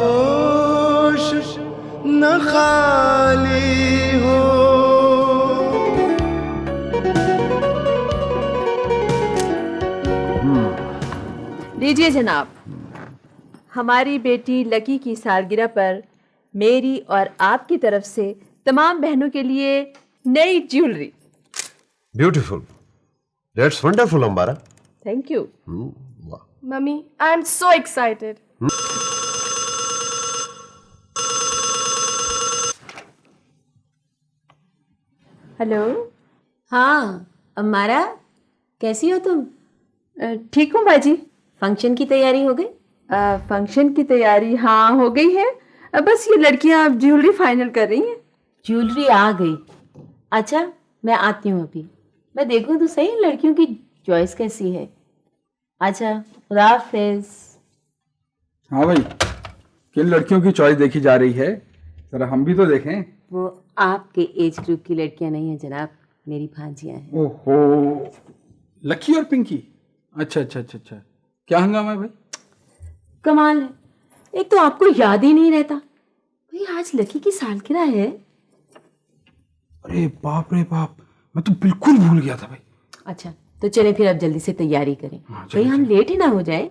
आगोश न खाली हो। लीजिए जनाब, हमारी बेटी लकी की सालगिरह पर मेरी और आपकी तरफ से तमाम बहनों के लिए नई jewellery. Beautiful, that's wonderful Ambara. Thank you. Mummy, I am so excited. Hello. हाँ अम्मारा, कैसी हो तुम? ठीक हूँ बाजी। फंक्शन की तैयारी हो गई? फंक्शन की तैयारी हाँ हो गई है। बस ये लड़कियां अब ज्वेलरी फाइनल कर रही हैं। ज्वेलरी आ गई? अच्छा मैं आती हूँ अभी, मैं देखूँ तो सही लड़कियों की चॉइस कैसी है। अच्छा खुदा हाफिज। हाँ भाई, किन लड़कियों की चॉइस देखी जा रही है, जरा हम भी तो देखें। वो आपके एज ग्रुप की लड़कियां नहीं है जनाब, मेरी भांजियां हैं। ओहो, लकी और पिंकी। अच्छा अच्छा अच्छा अच्छा, क्या हंगामा है भाई? कमाल है, एक तो आपको याद ही नहीं रहता भाई, आज लकी की सालगिरह है। अरे बाप रे बाप, मैं तो बिल्कुल भूल गया था भाई। अच्छा तो चले फिर अब जल्दी से तैयारी करें। हाँ, भाई हम लेट ही ना हो जाए।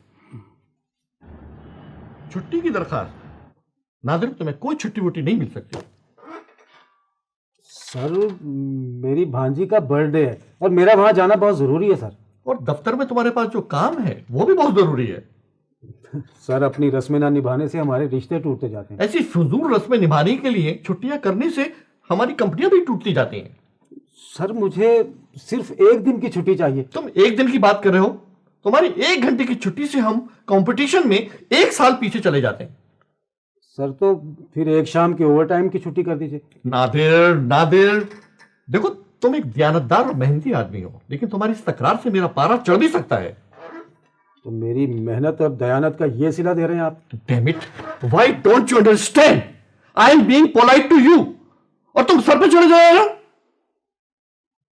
छुट्टी की दरखास्त? नादिर, तुम्हें कोई छुट्टी वुट्टी नहीं मिल सकती। सर मेरी भांजी का बर्थडे है और मेरा वहां जाना बहुत जरूरी है सर। और दफ्तर में तुम्हारे पास जो काम है वो भी बहुत जरूरी है। सर अपनी रस्में ना निभाने से हमारे रिश्ते टूटते जाते हैं। ऐसी फिजूल रस्में निभाने के लिए छुट्टियां करने से हमारी कंपनियां भी टूटती जाती हैं। सर मुझे सिर्फ एक दिन की छुट्टी चाहिए। तुम एक दिन की बात कर रहे हो? तुम्हारी 1 घंटे की छुट्टी से हम कंपटीशन में 1 साल पीछे चले जाते हैं। सर तो फिर एक शाम की ओवर टाइम की छुट्टी कर दीजिए। नादिर नादिर, देखो तुम एक दयानतदार और मेहनती आदमी हो, लेकिन तुम्हारी इस तकरार से मेरा पारा चढ़ भी सकता है। तो मेरी मेहनत और दयानत का ये सिला दे रहे हैं आप। Damn it, why don't you understand? I am being polite to you, और तुम सर पे चढ़े जाओ।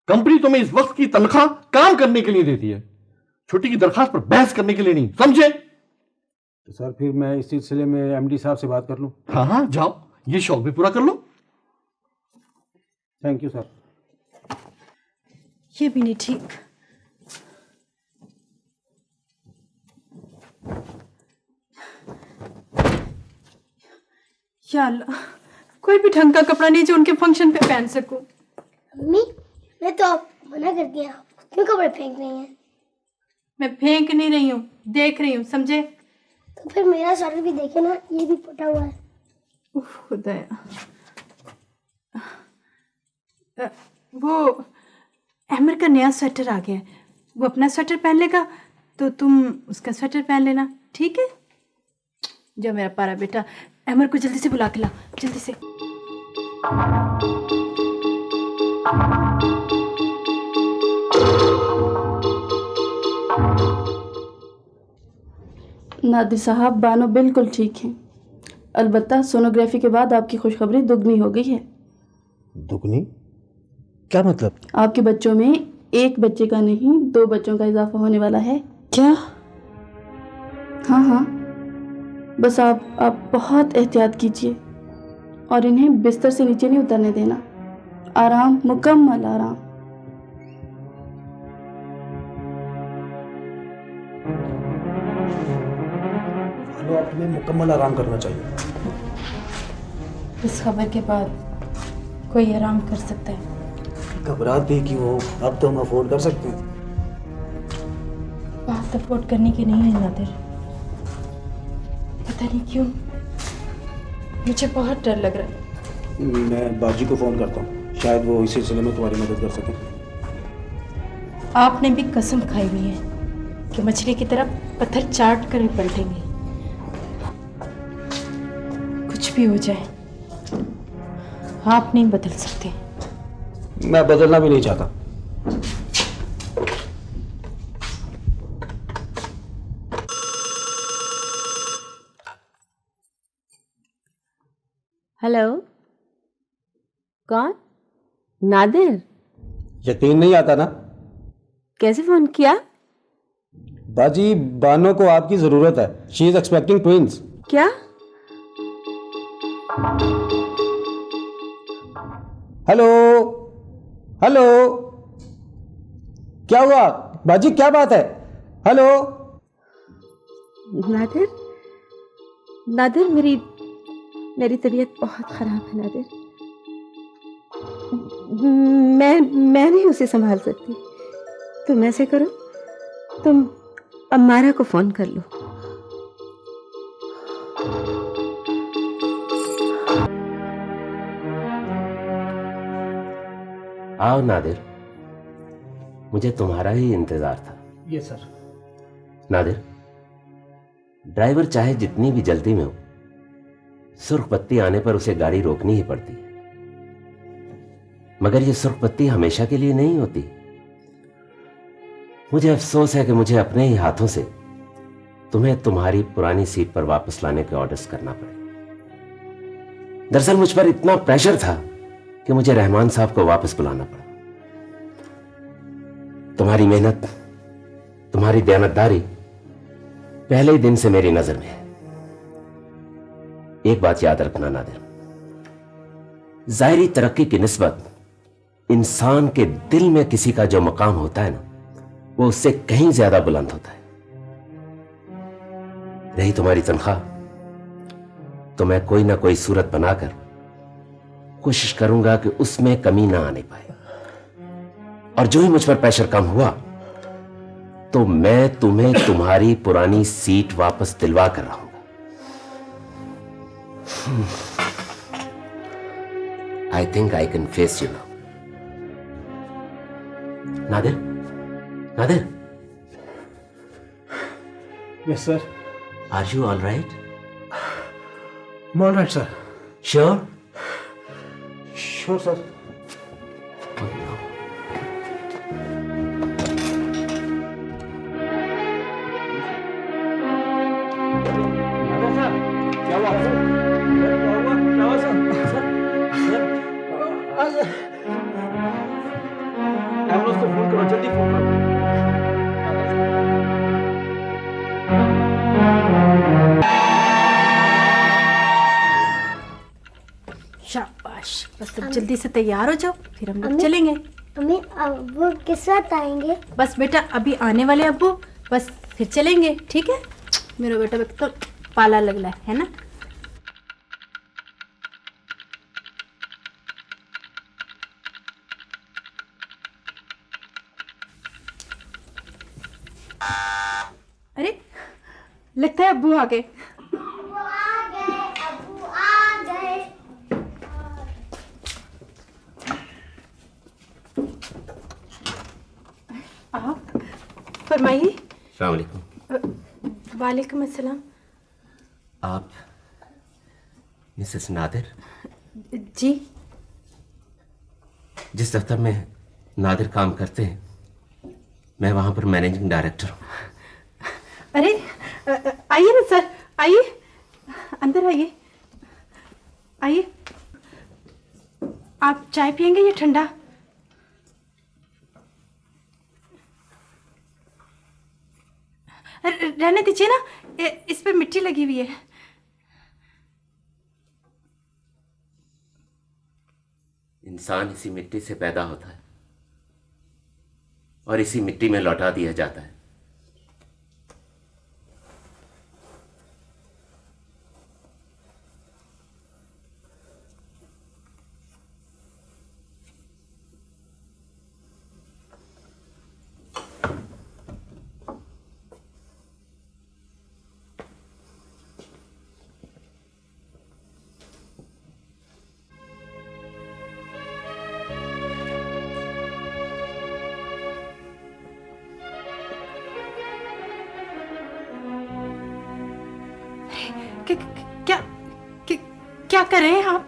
कंपनी तुम्हें इस वक्त की तनख्वाह काम करने के लिए देती है, छुट्टी की दरखास्त पर बहस करने के लिए नहीं, समझे? तो सर फिर मैं इस सिलसिले में एमडी साहब से बात कर लूं। हाँ हाँ जाओ, ये शौक भी पूरा कर लो। Thank you sir. ये भी नहीं ठीक। या अल्लाह, कोई भी ढंग का कपड़ा नहीं जो उनके फंक्शन पे पहन सकूं। मम्मी, मैं तो आप मना कर दिया, क्यों कपड़े फेंक रही हैं? मैं फेंक नहीं रही हूँ, देख रही हूँ, समझे? तो फिर मेरा स्वेटर भी देखे ना, ये भी फटा हुआ है। उफ खुदाया। वो अहमर का नया स्वेटर आ गया है, वो अपना स्वेटर पहन लेगा तो तुम उसका स्वेटर पहन लेना, ठीक है? जो मेरा प्यारा बेटा, अहमर को जल्दी से बुला के ला, जल्दी से। नादिर साहब, बानो बिल्कुल ठीक हैं। अलबत्ता सोनोग्राफी के बाद आपकी खुशखबरी दुगनी हो गई है। दुगनी? क्या मतलब? आपके बच्चों में एक बच्चे का नहीं 2 बच्चों का इजाफा होने वाला है। क्या? हाँ हाँ, बस आप बहुत एहतियात कीजिए और इन्हें बिस्तर से नीचे नहीं उतरने देना। आराम, मुकम्मल आराम। तो आप तुम्हें मुकम्मल आराम करना चाहिए। इस खबर के बाद कोई आराम कर सकता है? घबराहट भी क्यों हो, अब तो हम अफोर्ड कर सकते हैं। बात अफोर्ड करने की नहीं है नादिर, पता नहीं क्यों मुझे बहुत डर लग रहा है। मैं बाजी को फ़ोन करता हूँ, शायद वो इस सिलसिले में तुम्हारी मदद कर सकें। आपने भी कसम खाई हुई है कि मछली की तरह पत्थर चाट कर पलटेंगे। कुछ भी हो जाए आप नहीं बदल सकते। मैं बदलना भी नहीं चाहता। हेलो, कौन? नादिर? यकीन नहीं आता ना? कैसे फोन किया? बाजी, बानो को आपकी जरूरत है। She is expecting twins. क्या? हेलो हेलो, क्या हुआ बाजी, क्या बात है? हेलो नादिर, नादिर मेरी तबीयत बहुत खराब है नादिर। मैं नहीं उसे संभाल सकती। तुम ऐसे करो, तुम अम्मारा को फोन कर लो। आओ नादिर, मुझे तुम्हारा ही इंतजार था। ये सर। नादिर, ड्राइवर चाहे जितनी भी जल्दी में हो, सुर्ख बत्ती आने पर उसे गाड़ी रोकनी ही पड़ती है। मगर ये सुर्ख बत्ती हमेशा के लिए नहीं होती। मुझे अफसोस है कि मुझे अपने ही हाथों से तुम्हें तुम्हारी पुरानी सीट पर वापस लाने के ऑर्डर्स करना पड़े। दरअसल मुझ पर इतना प्रेशर था कि मुझे रहमान साहब को वापस बुलाना पड़ा। तुम्हारी मेहनत, तुम्हारी दयानतदारी पहले ही दिन से मेरी नजर में है। एक बात याद रखना नादिर, जाहिरी तरक्की की निस्बत इंसान के दिल में किसी का जो मकाम होता है ना, वो उससे कहीं ज्यादा बुलंद होता है। रही तुम्हारी तनख्वाह, तो मैं कोई ना कोई सूरत बनाकर कोशिश करूंगा कि उसमें कमी ना आने पाए। और जो ही मुझ पर प्रेशर कम हुआ तो मैं तुम्हें तुम्हारी पुरानी सीट वापस दिलवा कर रहूंगा। I think I can face you now. Nadir, Nadir, yes sir. Are you all right? All right sir. Sure? Sure sir. क्या हुआ सर? क्या हुआ सर? एम्बुलेंस को फोन करो, जल्दी फोन करो। शाबाश, बस अब जल्दी से तैयार हो जाओ, फिर हम लोग अम्मी? चलेंगे। अम्मी अब्बू किस वक्त आएंगे? बस बेटा अभी आने वाले अब्बू, बस फिर चलेंगे, ठीक है? मेरा बेटा तो पाला लगला है ना। अरे लगता है अब्बू आ गए। आप फरमाइए। अस्सलाम वालेकुम। वालेकुम अस्सलाम। आप मिसेस नादिर? जी। जिस दफ्तर में नादिर काम करते हैं, मैं वहां पर मैनेजिंग डायरेक्टर हूं। अरे आइए ना सर, आइए अंदर आइए, आइए। आप चाय पियेंगे या ठंडा? रहने दीजिए ना, इस पे मिट्टी लगी हुई है। इंसान इसी मिट्टी से पैदा होता है और इसी मिट्टी में लौटा दिया जाता है। क्या क्या कर रहे हैं आप?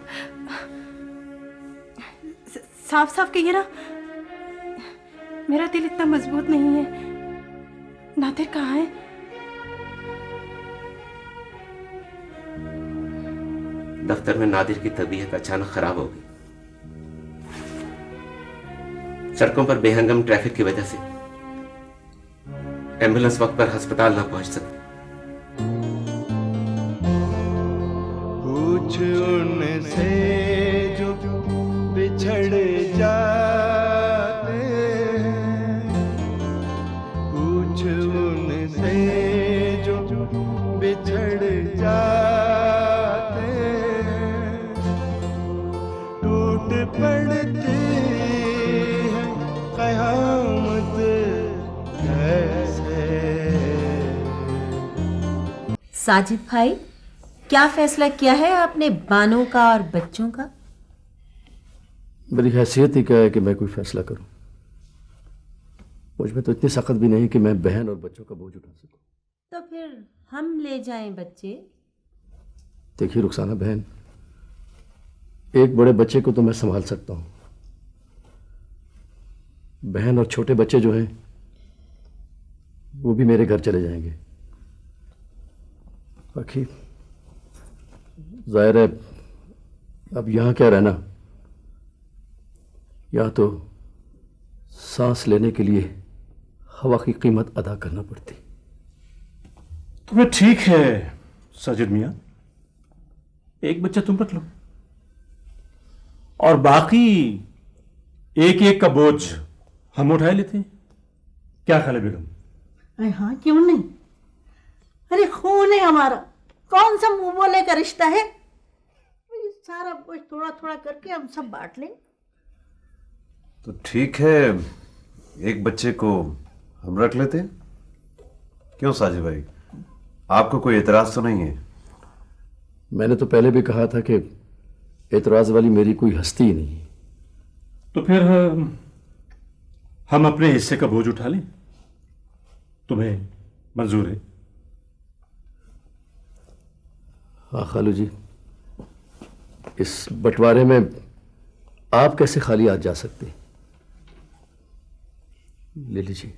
साफ साफ कहिए ना, मेरा दिल इतना मजबूत नहीं है। नादिर कहाँ है? दफ्तर में नादिर की तबीयत अचानक खराब हो गई। सड़कों पर बेहंगम ट्रैफिक की वजह से एम्बुलेंस वक्त पर अस्पताल ना पहुंच सकी। हो पूछ उनसे जो बिछड़ जाते हैं, पूछ उनसे जो बिछड़ जाते हैं, टूट पड़ते हैं क़यामत ऐसे। साजिद भाई, क्या फैसला किया है आपने बानों का और बच्चों का? मेरी हैसियत ही क्या है कि मैं कोई फैसला करूं। मुझ में तो इतनी सख्त भी नहीं कि मैं बहन और बच्चों का बोझ उठा सकूं। तो फिर हम ले जाएं बच्चे। देखिए रुखसाना बहन, एक बड़े बच्चे को तो मैं संभाल सकता हूं, बहन और छोटे बच्चे जो हैं वो भी मेरे घर चले जाएंगे। बाकी जाहिर है अब यहाँ क्या रहना, यहाँ तो सांस लेने के लिए हवा की कीमत अदा करना पड़ती। तुम्हें ठीक है साजिद मियां, एक बच्चा तुम रख लो और बाकी एक एक का बोझ हम उठा लेते हैं। क्या ख्याल है बेगम? अरे हाँ, क्यों नहीं। अरे खून है हमारा, कौन सा मुंह बोले का रिश्ता है। सारा बोझ थोड़ा थोड़ा करके हम सब बांट लेंगे। तो ठीक है, एक बच्चे को हम रख लेते हैं। क्यों साजिद भाई, आपको कोई एतराज तो नहीं है? मैंने तो पहले भी कहा था कि एतराज वाली मेरी कोई हस्ती ही नहीं है। तो फिर हम अपने हिस्से का बोझ उठा लें, तुम्हें मंजूर है? हाँ खालू जी, इस बंटवारे में आप कैसे खाली हाथ जा सकते? ले लीजिए।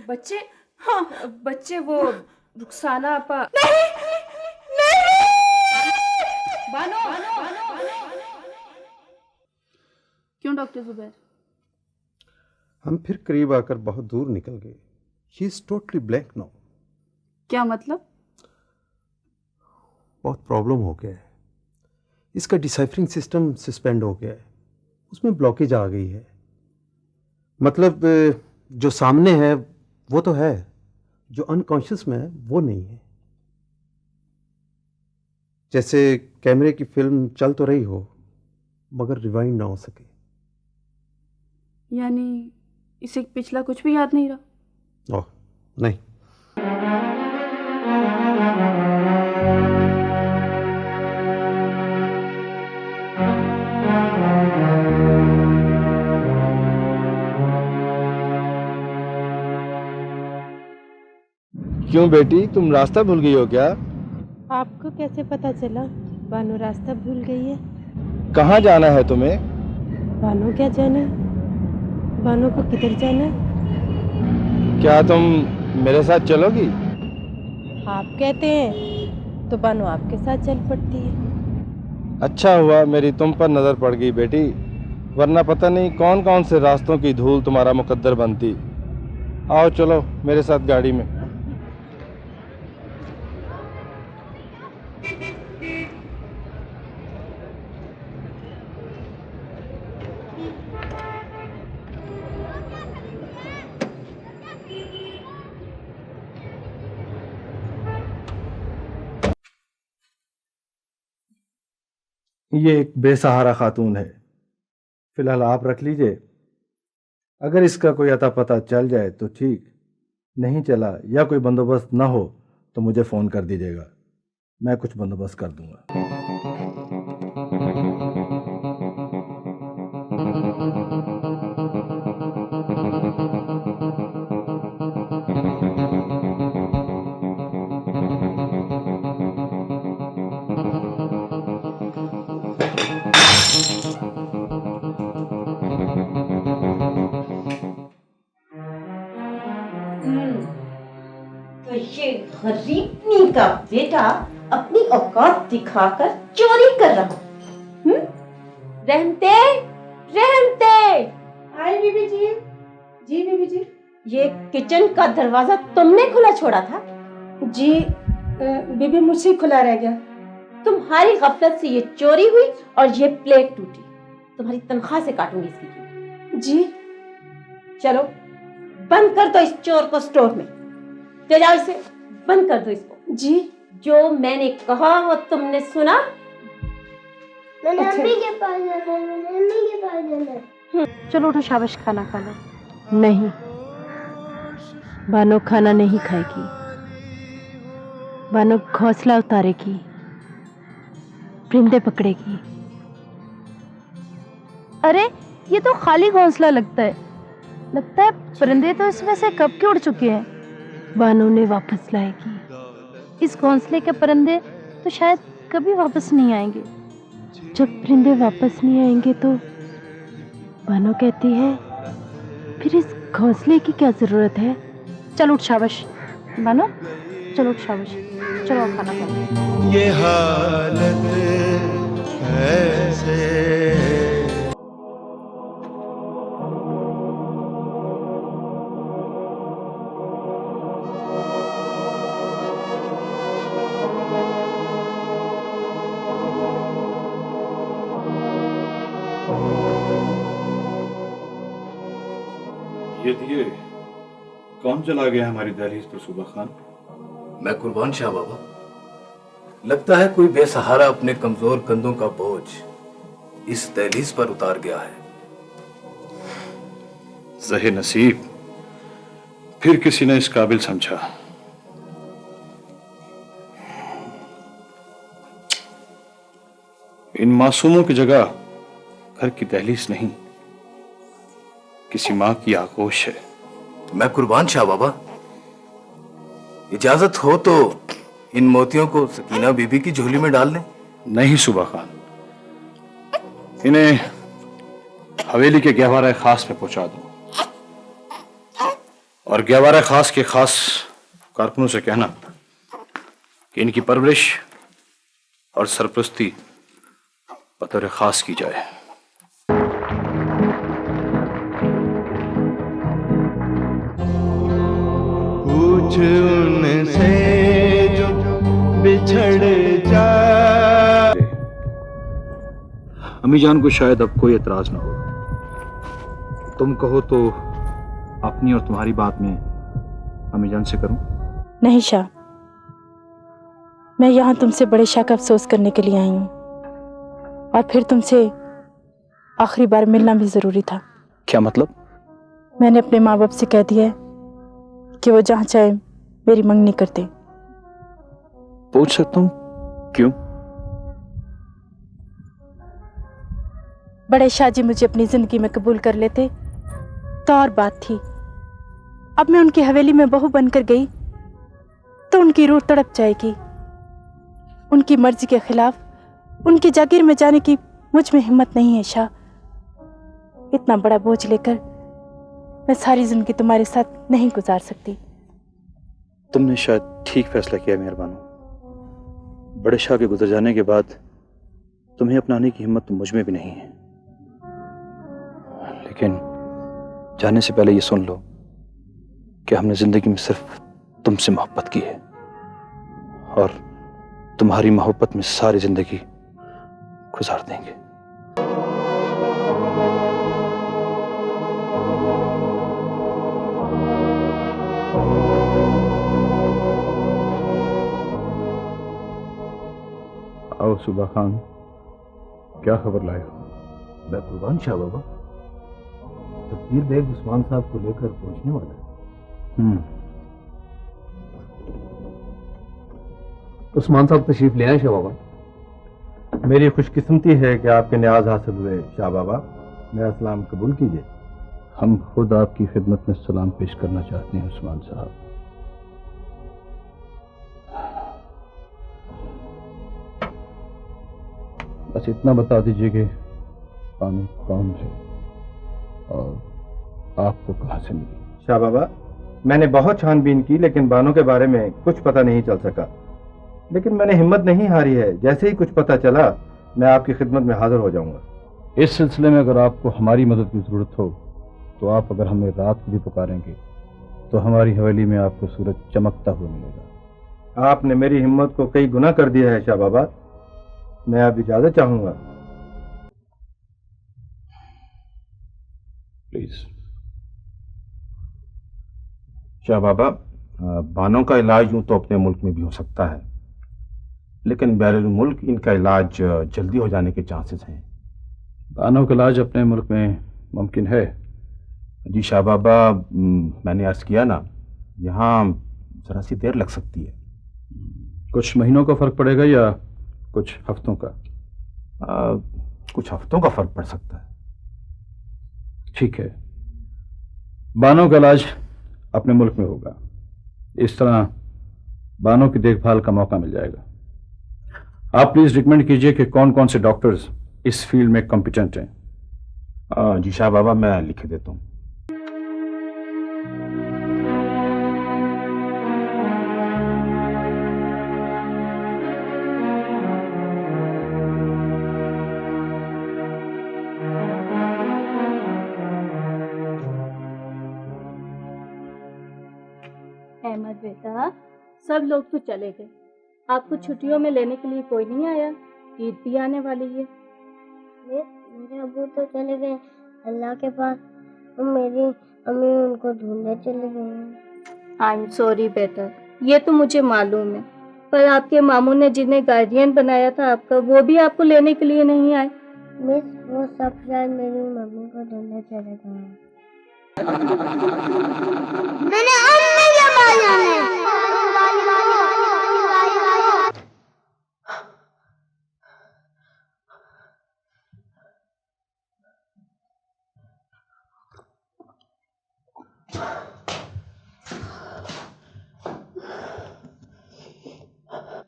बच्चे? हाँ बच्चे, वो रुखसाना आपा। नहीं नहीं बानो। क्यों डॉक्टर जुबैर? हम फिर करीब आकर बहुत दूर निकल गए। She is totally blank now. क्या मतलब? बहुत प्रॉब्लम हो गया है, इसका डिसाइफरिंग सिस्टम सस्पेंड हो गया है, उसमें ब्लॉकेज आ गई है। मतलब जो सामने है वो तो है, जो अनकॉन्शियस में है वो नहीं है। जैसे कैमरे की फिल्म चल तो रही हो मगर रिवाइंड ना हो सके। यानी इसे पिछला कुछ भी याद नहीं रहा? ओह नहीं। क्यों बेटी, तुम रास्ता भूल गई हो क्या? आपको कैसे पता चला बानो रास्ता भूल गई है? कहाँ जाना है तुम्हें? बानो क्या जाना है? बानो को किधर जाना है? क्या तुम मेरे साथ चलोगी? आप कहते हैं तो बानो आपके साथ चल पड़ती है। अच्छा हुआ मेरी तुम पर नजर पड़ गई बेटी, वरना पता नहीं कौन कौन से रास्तों की धूल तुम्हारा मुकद्दर बनती। आओ चलो मेरे साथ गाड़ी में। ये एक बेसहारा खातून है, फिलहाल आप रख लीजिए। अगर इसका कोई अता पता चल जाए तो ठीक, नहीं चला या कोई बंदोबस्त ना हो तो मुझे फ़ोन कर दीजिएगा, मैं कुछ बंदोबस्त कर दूंगा। तो ये गरीबनी का बेटा अपनी औकात दिखाकर चोरी कर रहा। रहमते, रहमते। हाय बीबी जी। जी बीबी जी। ये किचन का दरवाजा तुमने खुला छोड़ा था? जी बीबी, मुझसे खुला रह गया। तुम्हारी गफलत से ये चोरी हुई और ये प्लेट टूटी। तुम्हारी तनख्वाह से काटूंगी इसकी कीमत। जी चलो बंद कर दो इस चोर को स्टोर में। ले जाओ इसे, बंद कर दो इसको। जी जो मैंने कहा वो तुमने सुना? मैंने अम्मी के पास जाना है, मैंने अम्मी के पास जाना है। चलो उठो, शाबाश, खाना खा लो। नहीं, बानो खाना नहीं खाएगी। बानो घोंसला उतारेगी, परिंदे पकड़ेगी। अरे ये तो खाली घोंसला लगता है परिंदे तो इसमें से कब के उड़ चुके हैं। बानो ने वापस लाएगी। इस घोंसले के परिंदे तो शायद कभी वापस नहीं आएंगे। जब परिंदे वापस नहीं आएंगे तो बानो कहती है फिर इस घोंसले की क्या जरूरत है। चलो उठ शाबाश बानो, चलो उठ शाबाश, चलो आप खाना खाओ। ये हालत कैसे ये दिए कौन चला गया हमारी दहलीज पर सुबह खान? मैं कुर्बान शाह बाबा। लगता है कोई बेसहारा अपने कमजोर कंधों का बोझ इस दहलीज पर उतार गया है। ज़हे नसीब, फिर किसी ने इस काबिल समझा। इन मासूमों की जगह घर की दहलीज नहीं, किसी माँ की आगोश है। मैं कुर्बान शाह बाबा। इजाजत हो तो इन मोतियों को सकीना बीबी की झोली में डाल लें। नहीं सुबह खान, इन्हें हवेली के गहवारा खास में पहुंचा दो और गहवारा खास के खास कारकुनों से कहना कि इनकी परवरिश और सरपरस्ती बतौर खास की जाए। पूछ उनसे जो बिछड़ जाए। अम्मी जान को शायद अब कोई एतराज ना हो। तुम कहो तो अपनी और तुम्हारी बात में अम्मी जान से करूं? नहीं शाह, मैं यहाँ तुमसे बड़े शाह का अफसोस करने के लिए आई हूँ और फिर तुमसे आखिरी बार मिलना भी जरूरी था। क्या मतलब? मैंने अपने माँ बाप से कह दिया है कि वो जहाँ चाहे मेरी मंगनी करते। पूछ सकता हूँ क्यों? बड़े शाह जी मुझे अपनी जिंदगी में कबूल कर लेते तो और बात थी। अब मैं उनकी हवेली में बहू बनकर गई तो उनकी रूह तड़प जाएगी। उनकी मर्जी के खिलाफ उनकी जागीर में जाने की मुझ में हिम्मत नहीं है शाह। इतना बड़ा बोझ लेकर मैं सारी जिंदगी तुम्हारे साथ नहीं गुजार सकती। तुमने शायद ठीक फैसला किया मेहरबानो। बड़े शाह के गुजर जाने के बाद तुम्हें अपनाने की हिम्मत तो मुझ में भी नहीं है, लेकिन जाने से पहले ये सुन लो कि हमने जिंदगी में सिर्फ तुमसे मोहब्बत की है और तुम्हारी मोहब्बत में सारी जिंदगी गुजार देंगे। आओ सुबह खान, क्या खबर लाए हो? मैं कुर्बान शाह बाबा, तकदीर बेग उस्मान साहब को लेकर पहुंचने वाला है। उस्मान साहब तशरीफ ले आए शाह बाबा। मेरी खुशकिस्मती है कि आपके न्याज हासिल हुए शाह बाबा। मेरा सलाम कबूल कीजिए। हम खुद आपकी खिदमत में सलाम पेश करना चाहते हैं उस्मान साहब। बस इतना बता दीजिए कि बानो कौन है और आपको कहां से मिली? शाह बाबा, मैंने बहुत छानबीन की लेकिन बानो के बारे में कुछ पता नहीं चल सका, लेकिन मैंने हिम्मत नहीं हारी है। जैसे ही कुछ पता चला मैं आपकी खिदमत में हाजिर हो जाऊंगा। इस सिलसिले में अगर आपको हमारी मदद की जरूरत हो तो आप अगर हमें रात को भी पुकारेंगे तो हमारी हवेली में आपको सूरज चमकता हुआ मिलेगा। आपने मेरी हिम्मत को कई गुना कर दिया है शाह बाबा। मैं अब इजाजत चाहूंगा। प्लीज। शाह बाबा, बानों का इलाज यूं तो अपने मुल्क में भी हो सकता है, लेकिन बैरुल मुल्क इनका इलाज जल्दी हो जाने के चांसेस हैं। बानों का इलाज अपने मुल्क में मुमकिन है? जी शाह बाबा, मैंने अर्ज किया ना, यहाँ जरा सी देर लग सकती है। कुछ महीनों का फर्क पड़ेगा या कुछ हफ्तों का? कुछ हफ्तों का फर्क पड़ सकता है। ठीक है, बानों का इलाज अपने मुल्क में होगा। इस तरह बानों की देखभाल का मौका मिल जाएगा। आप प्लीज रिकमेंड कीजिए कि कौन कौन से डॉक्टर्स इस फील्ड में कॉम्पिटेंट हैं। जी शाह बाबा, मैं लिख देता हूँ। अहमद बेटा, सब लोग तो चले गए, आपको छुट्टियों में लेने के लिए कोई नहीं आया? ईद भी आने वाली है। मेरे अबू तो चले गए अल्लाह के पास, और मेरी अम्मी उनको ढूंढने चले गए हैं। आई एम सॉरी बेटा, ये तो मुझे मालूम है, पर आपके मामू ने जिन्हें गार्डियन बनाया था आपका, वो भी आपको लेने के लिए नहीं आए। मिस, वो सब शायद मेरी मम्मी को ढूंढने चले गए हैं। मैंने अम्मी के पास जाना है।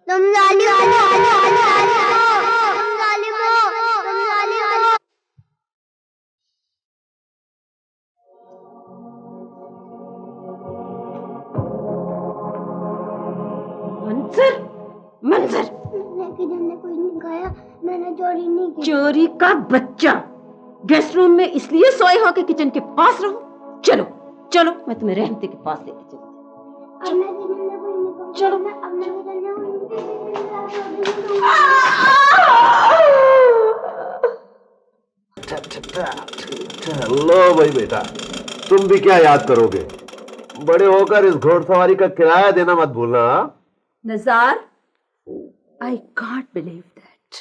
तुम जालिम हो। मंजर, मंजर, मैंने कुछ नहीं खाया, मैंने चोरी नहीं की। चोरी का बच्चा, गेस्ट रूम में इसलिए सोए हो कि किचन के पास रहो। चलो चलो, मैं तुम्हें रहमते के पास लेके चलती। चलो लो भाई बेटा, तुम भी क्या याद करोगे? बड़े होकर इस घोड़सवारी का किराया देना मत भूलना। नजार, आई कांट बिलीव दैट।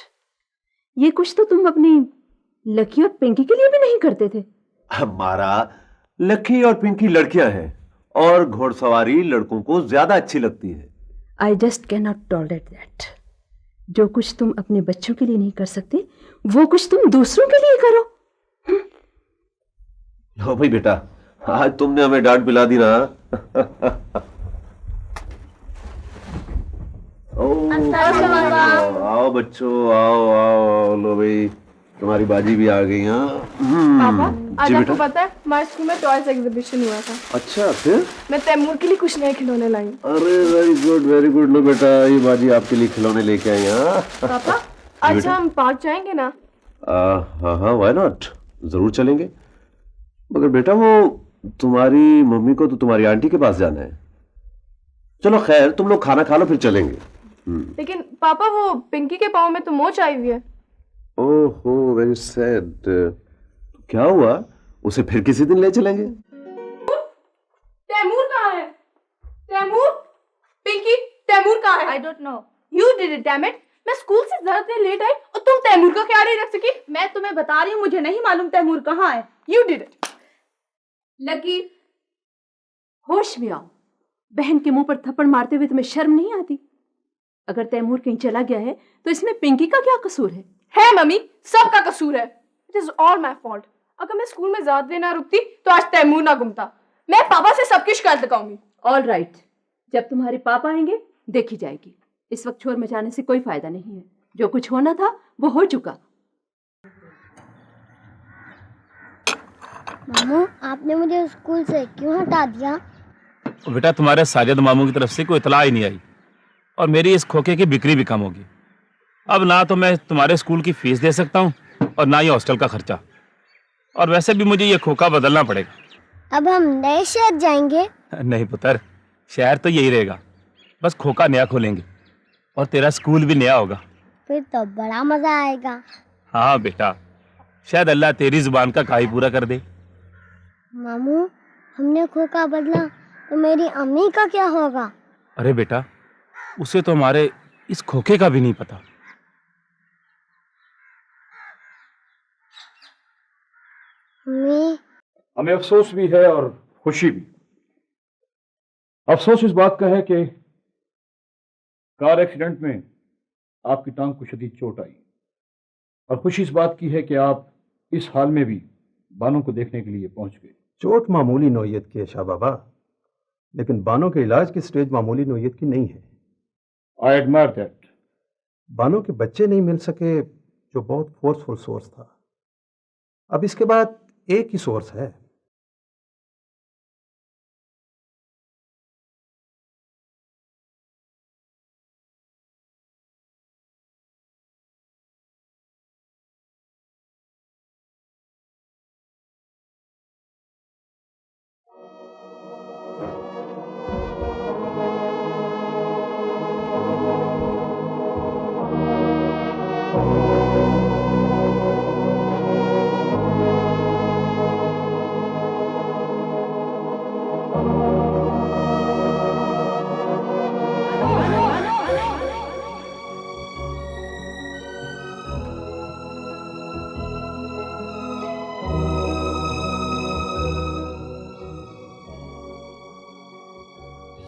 ये कुछ तो तुम अपनी लकी और पिंकी के लिए भी नहीं करते थे। हमारा लकी और पिंकी लड़कियां हैं और घोड़सवारी लड़कों को ज्यादा अच्छी लगती है। I just can not tolerate that. जो कुछ तुम अपने बच्चों के लिए नहीं कर सकते, वो कुछ तुम दूसरों के लिए करो। लो भाई बेटा, आज तुमने हमें डांट पिला दी ना। आओ बच्चों, आओ आओ आओ, लो भाई तुम्हारी बाजी भी आ गई। हाँ पापा, आज जी आपको बेटा। पता है हमारे स्कूल में टॉयज एग्जीबिशन हुआ था। अच्छा, फिर? मैं तैमूर के लिए कुछ नए खिलौने लाई। अरे वेरी गुड। लो बेटा, ये बाजी आपके लिए खिलौने लेके आई। हाँ पापा, आज बेटा। हम पार्क जाएंगे ना? हाँ हाँ, व्हाई नॉट, जरूर चलेंगे। मगर बेटा वो तुम्हारी मम्मी को तो तुम्हारी आंटी के पास जाना है। चलो खैर, तुम लोग खाना खा लो फिर चलेंगे। लेकिन पापा वो पिंकी के पाँव में तो मोच आई हुई है। ओहो, वेरी सैड। क्या हुआ? उसे फिर किसी दिन ले चलेंगे। तैमूर कहाँ है? तैमूर, पिंकी, तैमूर कहाँ है? I don't know. You did it, damn it. मैं स्कूल से ज्यादा देर लेट आई और तुम तैमूर का ख्याल नहीं रख सकी। मैं तुम्हें बता रही हूँ, मुझे नहीं मालूम तैमूर कहाँ है। You did it. लकी, होश में आओ। बहन के मुंह पर थप्पड़ मारते हुए तुम्हें शर्म नहीं आती? अगर तैमूर कहीं चला गया है तो इसमें पिंकी का क्या कसूर है? है मम्मी, सबका कसूर है। It is all my fault. अगर मैं स्कूल में ज्यादा देर ना रुकती तो आज तैमूर ना घूमता। मैं पापा से सब कुछ शिकायत लगाऊंगी। ऑल राइट, जब तुम्हारे पापा आएंगे देखी जाएगी। इस वक्त शोर मचाने से कोई फायदा नहीं है। जो कुछ होना था वो हो चुका। मामू, आपने मुझे स्कूल से क्यों हटा दिया? बेटा तुम्हारे साजिद मामू की तरफ से कोई इतला ही नहीं आई और मेरी इस खोखे की बिक्री भी कम होगी। अब ना तो मैं तुम्हारे स्कूल की फीस दे सकता हूँ और ना ही हॉस्टल का खर्चा, और वैसे भी मुझे ये खोखा बदलना पड़ेगा। अब हम नए शहर जाएंगे? नहीं पुत्र, शहर तो यही रहेगा, बस खोखा नया खोलेंगे और तेरा स्कूल भी नया होगा। फिर तो बड़ा मजा आएगा। हाँ बेटा, शायद अल्लाह तेरी जुबान का काई पूरा कर दे। मामू, हमने खोखा बदला तो मेरी अम्मी का क्या होगा? अरे बेटा, उसे तो हमारे इस खोखे का भी नहीं पता। अम्मी, हमें अफसोस भी है और खुशी भी। अफसोस इस बात का है कि कार एक्सीडेंट में आपकी टांग को शदीद चोट आई, और खुशी इस बात की है कि आप इस हाल में भी बानों को देखने के लिए पहुंच गए। चोट मामूली नौयत की है शाह बाबा, लेकिन बानों के इलाज की स्टेज मामूली नौयत की नहीं है। I admire that. बानों के बच्चे नहीं मिल सके, जो बहुत फोर्सफुल सोर्स था। अब इसके बाद एक ही सोर्स है।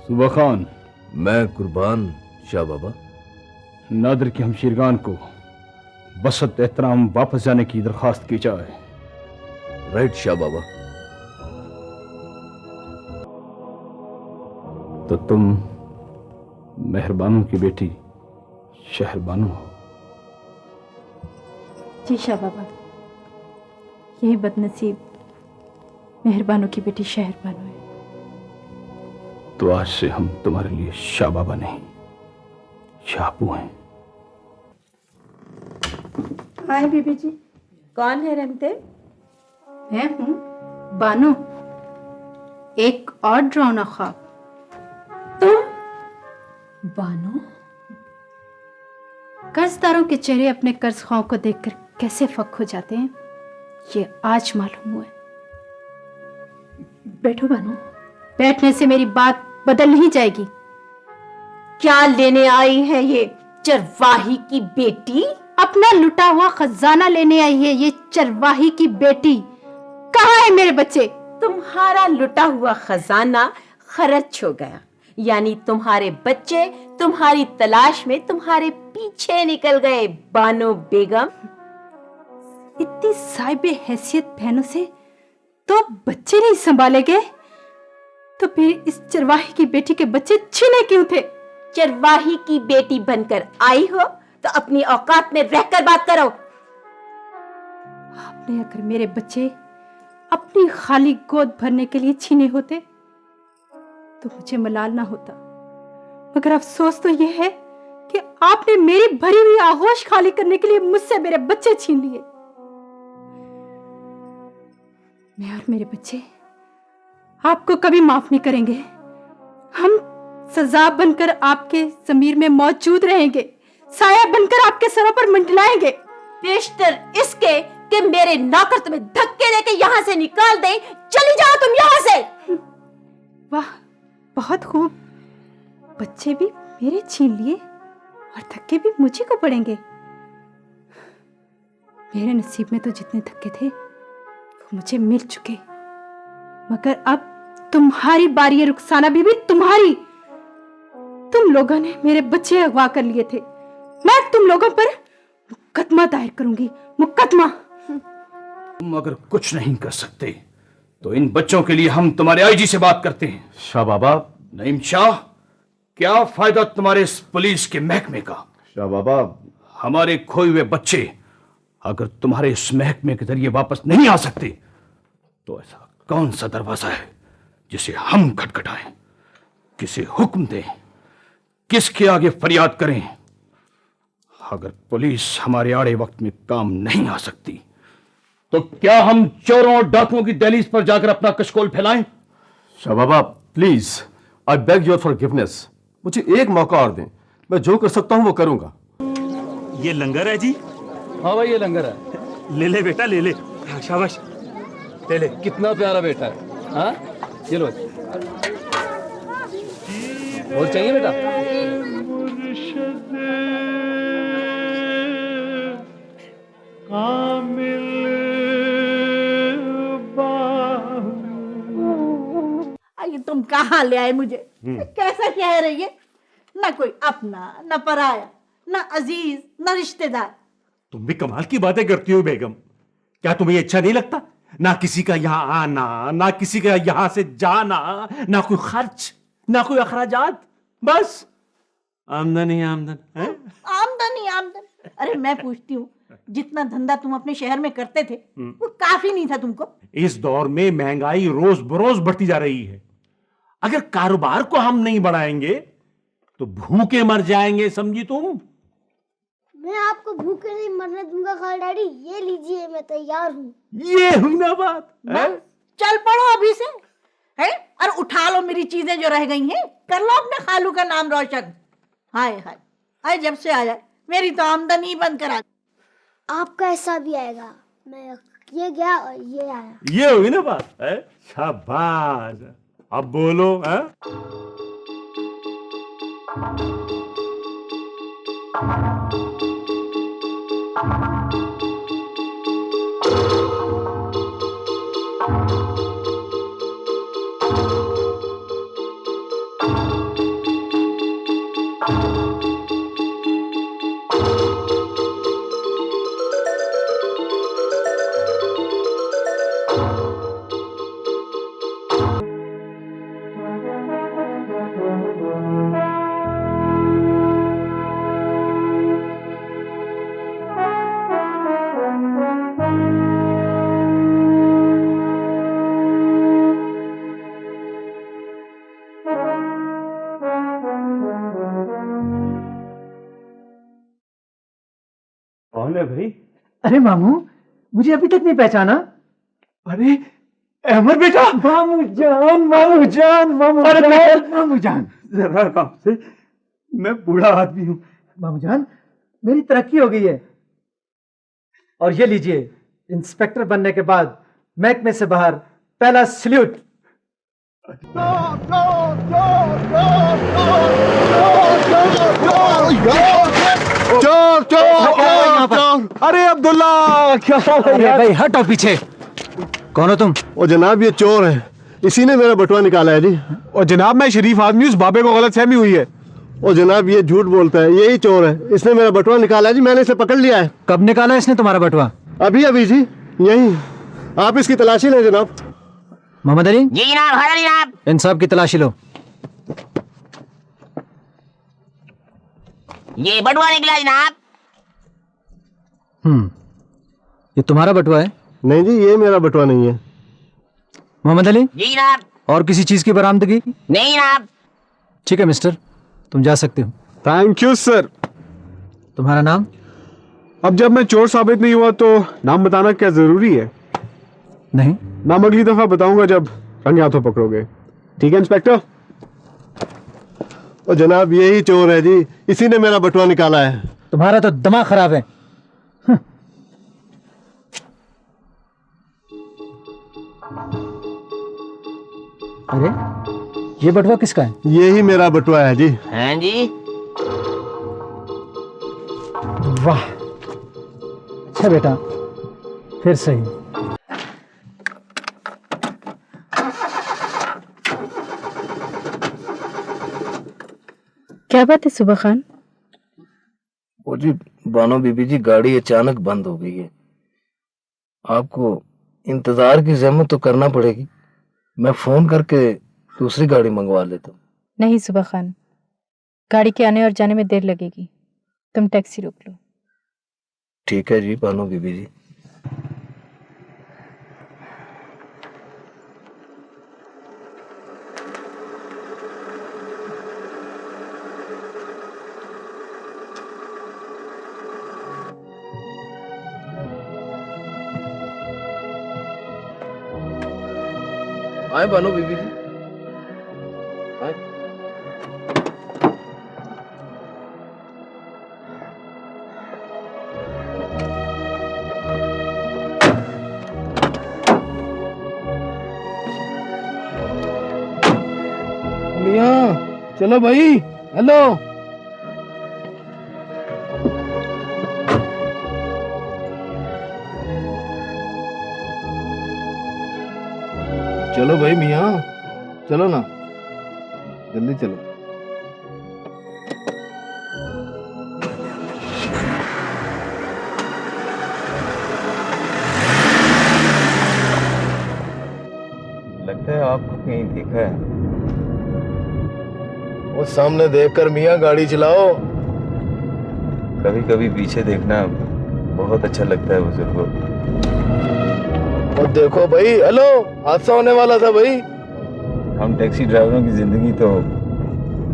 सुबह खान। मैं कुर्बान शाह बाबा। नादिर के हमशीरगान को बसत एहतराम वापस जाने की दरखास्त की जाए। राइट शाह बाबा। तो तुम मेहरबानों की बेटी शहरबानो हो। जी शाह बाबा, यही बदनसीब मेहरबानों की बेटी शहरबानो है। तो आज से हम तुम्हारे लिए शाह बाबा नहीं, शाहपू हैं। हाय बीबी जी। कौन है रमते? मैं हूँ बानो। एक और डरावना ख्वाब। बानो? कर्जदारों के चेहरे अपने कर्ज ख्वाहों को देखकर कैसे फक हो जाते हैं, ये आज मालूम हुआ है। बैठो बानो। बैठने से मेरी बात बदल नहीं जाएगी। क्या लेने आई है ये चरवाही की बेटी? अपना लुटा हुआ खजाना लेने आई है ये चरवाही की बेटी। कहाँ है मेरे बच्चे? तुम्हारा लुटा हुआ खजाना खर्च हो गया, यानी तुम्हारे बच्चे तुम्हारी तलाश में तुम्हारे पीछे निकल गए। बानो बेगम, इतनी साहिबे हैसियत बहनों से तो बच्चे नहीं संभाले गए, तो फिर इस चरवाही की बेटी के बच्चे छीने क्यों थे? चरवाही की बेटी बनकर आई हो तो अपनी औकात में रहकर बात करो। आपने अगर मेरे बच्चे अपनी खाली गोद भरने के लिए छीने होते तो मुझे मलाल ना होता, मगर अफसोस तो यह है कि आपने मेरी भरी हुई आगोश खाली करने के लिए मुझसे मेरे बच्चे छीन लिए। मैं और मेरे बच्चे आपको कभी माफ नहीं करेंगे। हम सजा बनकर आपके ज़मीर में मौजूद रहेंगे, साया बनकर आपके सरों पर मंडलाएंगे। बेशतर इसके कि मेरे नौकर तुम्हें धक्के देके यहाँ से निकाल दें। चली जाओ तुम यहाँ से। वाह, बहुत खूब। बच्चे भी मेरे छीन लिए और धक्के भी मुझे को पड़ेंगे। मेरे नसीब में तो जितने धक्के थे वो मुझे मिल चुके, मगर अब तुम्हारी बारी है रुखसाना बीबी, तुम्हारी। तुम लोगों ने मेरे बच्चे अगवा कर लिए थे, मैं तुम लोगों पर मुकदमा दायर करूंगी, मुकदमा। तुम अगर कुछ नहीं कर सकते तो इन बच्चों के लिए हम तुम्हारे आईजी से बात करते हैं। शाह बाबा। नईम शाह, क्या फायदा तुम्हारे इस पुलिस के महकमे का? शाह बाबा, हमारे खोए हुए बच्चे अगर तुम्हारे इस महकमे के जरिए वापस नहीं आ सकते तो ऐसा कौन सा दरवाजा है जिसे हम खटखटाएं, किसे हुक्म दें, किसके आगे फरियाद करें? अगर पुलिस हमारे आड़े वक्त में काम नहीं आ सकती तो क्या हम चोरों और डाकुओं की दहलीज पर जाकर अपना कशकोल फैलाएं? Shah Baba please, I beg your forgiveness. मुझे एक मौका और दें, मैं जो कर सकता हूं वो करूंगा। ये लंगर है जी? हाँ भाई, ये लंगर है। ले ले बेटा, ले ले। हाँ, शाबाश, ले ले। कितना प्यारा बेटा है। हाँ, ये लो। और चाहिए बेटा? ये तुम कहाँ ले आए मुझे? कैसा शहर है ये? ना कोई अपना, ना पराया, ना अजीज, ना रिश्तेदार। तुम भी कमाल की बातें करती हो बेगम। क्या तुम्हें अच्छा नहीं लगता? ना किसी का यहाँ आना, ना किसी का यहाँ से जाना, ना कोई खर्च, ना कोई अखराजात, बस आमदन ही आमदन है? आमदन ही आमदन। अरे मैं पूछती हूँ, जितना धंधा तुम अपने शहर में करते थे वो काफी नहीं था तुमको? इस दौर में महंगाई रोज बरोज बढ़ती जा रही है। अगर कारोबार को हम नहीं बढ़ाएंगे तो भूखे मर जाएंगे, समझी तुम? मैं आपको भूखे नहीं मरने दूंगा खाल डैडी। ये लीजिए, मैं तैयार हूँ। ये हुई ना बात है? चल पड़ो अभी से, है? और उठा लो मेरी चीजें जो रह गई हैं, कर लो अपने खालू का नाम रोशन। हाय हाय हाय, जब से आया मेरी तो आमदनी ही बंद करा। आपका ऐसा भी आएगा। मैं ये गया और ये आया। ये हुई ना बात है? शाबाश, अब बोलो है? कौन है भाई? अरे मामू, मुझे अभी तक नहीं पहचाना? अरे अहमद बेटा। मामू जान, मामू जान, मामू अरे जान, मामू जान। जरा काम से, मैं बूढ़ा आदमी हूँ। मामू जान, मेरी तरक्की हो गई है। और ये लीजिए, इंस्पेक्टर बनने के बाद महकमे से बाहर पहला सल्यूट। चोर चोर चोर! अरे अब्दुल्ला, क्या अरे भाई हटो पीछे। कौन हो तुम? ओ जनाब, ये चोर है, इसी ने मेरा बटुआ निकाला है जी। और जनाब, मैं शरीफ आदमी, उस बाबे को गलतफहमी हुई है। ओ जनाब, ये झूठ बोलता है, यही चोर है, इसने मेरा बटुआ निकाला है जी। मैंने इसे पकड़ लिया है। कब निकाला इसने तुम्हारा बटुआ? अभी अभी जी, यही। आप इसकी तलाशी लें जनाब। मोहम्मद अली जी जनाब। हाजिर जनाब। इन सब की तलाशी लो। ये बटुआ निकला जनाब। ये तुम्हारा बटुआ है? नहीं जी, ये मेरा बटुआ नहीं है। मोहम्मद अली, जी जनाब। और किसी चीज की बरामदगी? नहीं जनाब। ठीक है मिस्टर, तुम जा सकते हो। Thank you sir. तुम्हारा नाम? अब जब मैं चोर साबित नहीं हुआ तो नाम बताना क्या जरूरी है? नहीं। नाम अगली दफा बताऊंगा जब रंगे हाथों पकड़ोगे। ठीक है इंस्पेक्टर? और जनाब यही चोर है जी, इसी ने मेरा बटुआ निकाला है। तुम्हारा तो दिमाग खराब है। अरे ये बटुआ किसका है? यही मेरा बटुआ है जी। हाँ जी। वाह, अच्छा बेटा, फिर सही। क्या बात है सुबह खान? वो जी बानो बीबी जी, गाड़ी अचानक बंद हो गई है। आपको इंतजार की जहमत तो करना पड़ेगी। मैं फोन करके दूसरी गाड़ी मंगवा लेता हूँ। नहीं सुबह खान, गाड़ी के आने और जाने में देर लगेगी, तुम टैक्सी रोक लो। ठीक है जी बानो बीबी जी। आए बानो बीबी जी, आए। मियां चलो भाई, हेलो। चलो भाई मियां, चलो ना, जल्दी चलो। लगता है आपको कहीं देखा है। वो सामने देखकर मियां गाड़ी चलाओ। कभी कभी पीछे देखना बहुत अच्छा लगता है बुजुर्गों। और देखो भाई, हेलो, हादसा होने वाला था भाई। हम टैक्सी ड्राइवरों की जिंदगी तो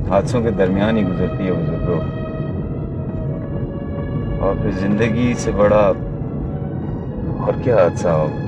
हादसों के दरमियान ही गुजरती है बुजुर्गों। और फिर जिंदगी से बड़ा और क्या हादसा होगा।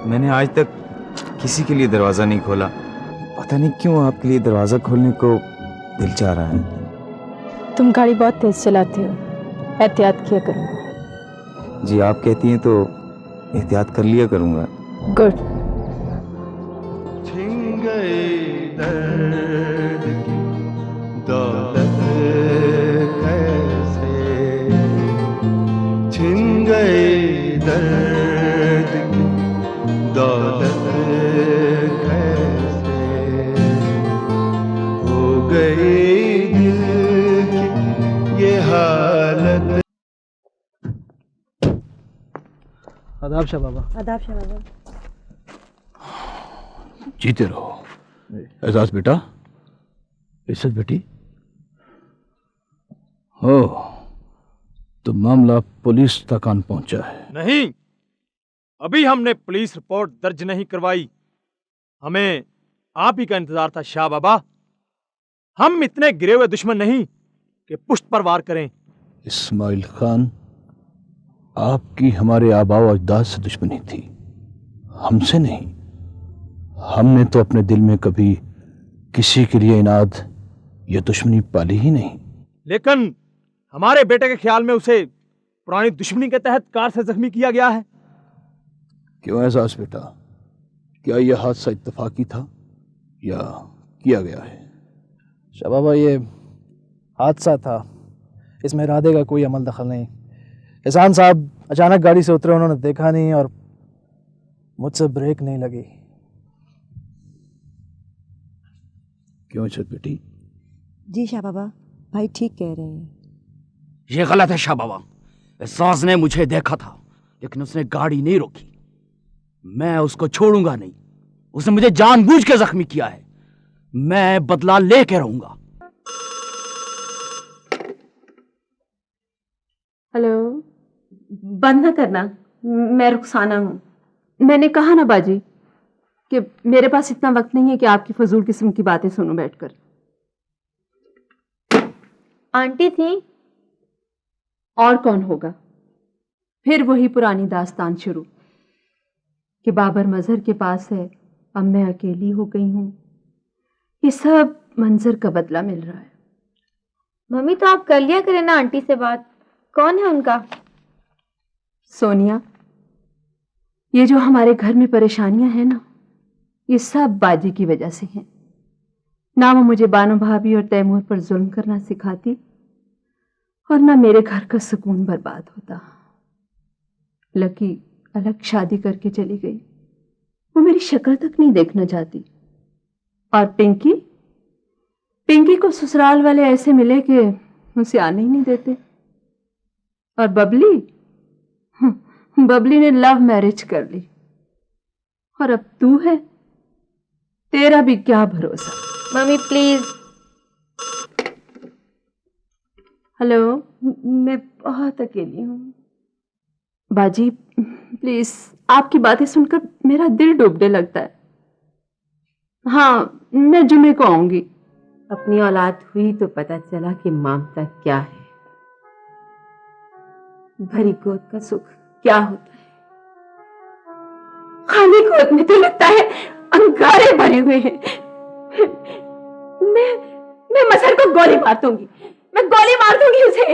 मैंने आज तक किसी के लिए दरवाजा नहीं खोला। पता नहीं क्यों आपके लिए दरवाजा खोलने को दिल चाह रहा है। तुम गाड़ी बहुत तेज चलाते हो, एहतियात किया करो। जी आप कहती हैं तो एहतियात कर लिया करूंगा। गुड। छिन गए दर्द की दौलत कैसे, छिन गए दर्द की दौलत कैसे, हो गई दिल की ये हालत। आदाब शाह बाबा। आदाब शाह बाबा। जीते रहो। एजाज बेटा, इज्जत बेटी। हो तो मामला पुलिस तक आन पहुंचा है। नहीं, अभी हमने पुलिस रिपोर्ट दर्ज नहीं करवाई। हमें आप ही का इंतजार था शाह बाबा। हम इतने गिरे हुए दुश्मन नहीं कि पुष्ट पर वार करें। इस्माइल खान, आपकी हमारे आबा व अजदाद से दुश्मनी थी, हमसे नहीं। हमने तो अपने दिल में कभी किसी के लिए इनाद या दुश्मनी पाली ही नहीं। लेकिन हमारे बेटे के ख्याल में उसे पुरानी दुश्मनी के तहत कार से जख्मी किया गया है। क्यों एजाज बेटा, क्या यह हादसा इत्तेफाकी था या किया गया है? शाह बाबा, ये हादसा था, इसमें इरादे का कोई अमल दखल नहीं। एहसान साहब अचानक गाड़ी से उतरे, उन्होंने देखा नहीं और मुझसे ब्रेक नहीं लगी। क्यों इज्जत बेटी? जी शाह बाबा, भाई ठीक कह रहे हैं। ये गलत है शाह बाबा। एहसास ने मुझे देखा था लेकिन उसने गाड़ी नहीं रोकी। मैं उसको छोड़ूंगा नहीं। उसने मुझे जानबूझ के जख्मी किया है। मैं बदला लेके रहूंगा। हेलो, बंद न करना, मैं रुखसाना हूं। मैंने कहा ना बाजी कि मेरे पास इतना वक्त नहीं है कि आपकी फजूल किस्म की बातें सुनूं बैठकर। आंटी थी और कौन होगा? फिर वही पुरानी दास्तान शुरू कि बाबर मजहर के पास है, अब मैं अकेली हो गई हूं। ये सब मंजर का बदला मिल रहा है। मम्मी तो आप कर लिया करें ना आंटी से बात। कौन है उनका? सोनिया, ये जो हमारे घर में परेशानियां हैं ना, ये सब बाजी की वजह से हैं। ना वो मुझे बानो भाभी और तैमूर पर जुल्म करना सिखाती और ना मेरे घर का सुकून बर्बाद होता। लकी अलग शादी करके चली गई, वो मेरी शक्ल तक नहीं देखना चाहती। और पिंकी को ससुराल वाले ऐसे मिले कि उसे आने ही नहीं देते। और बबली ने लव मैरिज कर ली और अब तू है, तेरा भी क्या भरोसा। Mummy please. हेलो, मैं बहुत अकेली हूँ। बाजी प्लीज, आपकी बातें सुनकर मेरा दिल डूबने लगता है। हाँ, मैं जुमे को आऊंगी। अपनी औलाद हुई तो पता चला कि ममता क्या है। भरी गोद का सुख क्या होता है। खाली गोद में तो लगता है अंगारे भरे हुए हैं। मैं मजहर को गोली मार दूंगी, मैं गोली मार दूंगी उसे।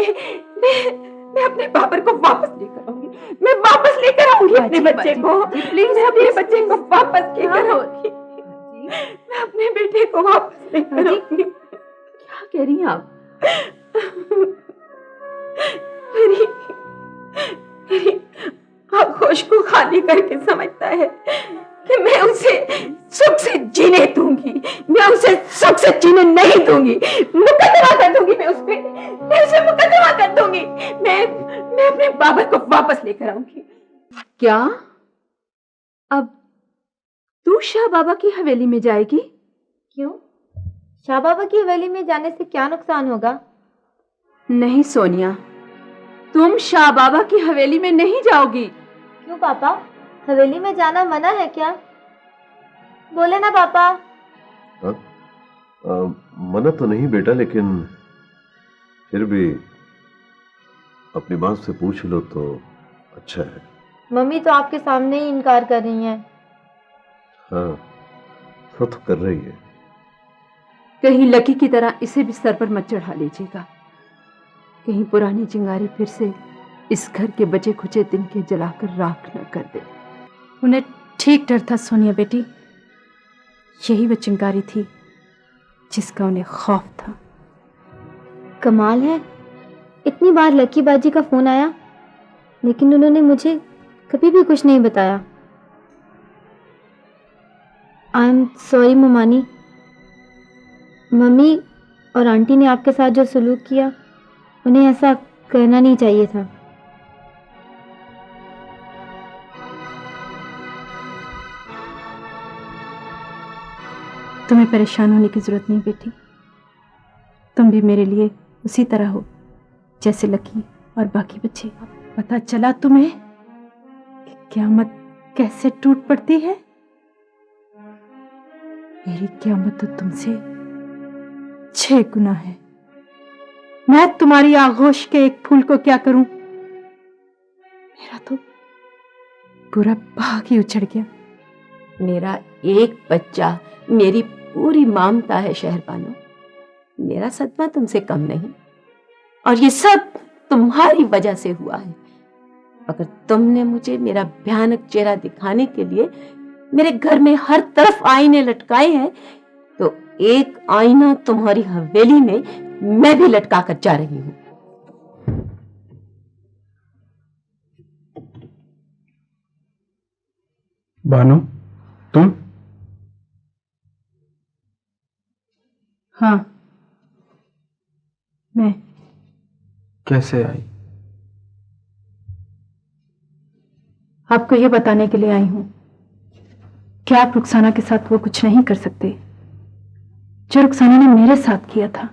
मैं अपने बाबर को वापस लेकर आऊंगी, मैं वापस लेकर आऊंगी अपने बच्चे को। प्लीज, अपने बच्चे को वापस लेकर आऊंगी। मैं अपने बेटे को वापस लेकर आऊंगी। क्या कह रही हैं आप? मेरी आगोश को खाली करके समझता है कि मैं उसे सुख से जीने दूंगी। मैं उसे सुख से जीने नहीं दूंगी। मुकदमा कर दूंगी मैं उसपे, मैं उसे मुकदमा कर दूंगी। मैं अपने बाबर को वापस लेकर आऊंगी। क्या अब तू शाह बाबा की हवेली में जाएगी? क्यों? शाह बाबा की हवेली में जाने से क्या नुकसान होगा? नहीं सोनिया, तुम शाह बाबा की हवेली में नहीं जाओगी। क्यों पापा? हवेली में जाना मना है क्या? बोले ना पापा। मना तो नहीं बेटा, लेकिन फिर भी अपनी माँ से पूछ लो तो अच्छा है। मम्मी तो आपके सामने ही इनकार कर रही हैं। हाँ, तो कर रही है। कहीं लकी की तरह इसे भी सर पर मत चढ़ा लीजिएगा। कहीं पुरानी चिंगारी फिर से इस घर के बचे खुचे दिन के जलाकर राख न कर दे। उन्हें ठीक डर था सोनिया बेटी, यही वो चिंगारी थी जिसका उन्हें खौफ था। कमाल है, इतनी बार लकी बाजी का फोन आया लेकिन उन्होंने मुझे कभी भी कुछ नहीं बताया। आई एम सॉरी ममानी। मम्मी और आंटी ने आपके साथ जो सलूक किया उन्हें ऐसा करना नहीं चाहिए था। तुम्हें परेशान होने की जरूरत नहीं बेटी, तुम भी मेरे लिए उसी तरह हो जैसे लकी और बाकी बच्चे। पता चला तुम्हें कि क़यामत कैसे टूट पड़ती है? मेरी क़यामत तो तुमसे 6 गुना है। मैं तुम्हारी आगोश के एक फूल को क्या करूं? मेरा तो पूरा भाग ही उछड़ गया। मेरा एक बच्चा मेरी पूरी ममता है शहरबानो। मेरा सदमा तुमसे कम नहीं, और ये सब तुम्हारी वजह से हुआ है। अगर तुमने मुझे मेरा भयानक चेहरा दिखाने के लिए मेरे घर में हर तरफ आईने लटकाए हैं, तो एक आईना तुम्हारी हवेली में मैं भी लटका कर जा रही हूं। बानो, तुम? हाँ, मैं। कैसे आई? आपको यह बताने के लिए आई हूं कि आप रुखसाना के साथ वो कुछ नहीं कर सकते जो रुखसाना ने मेरे साथ किया था।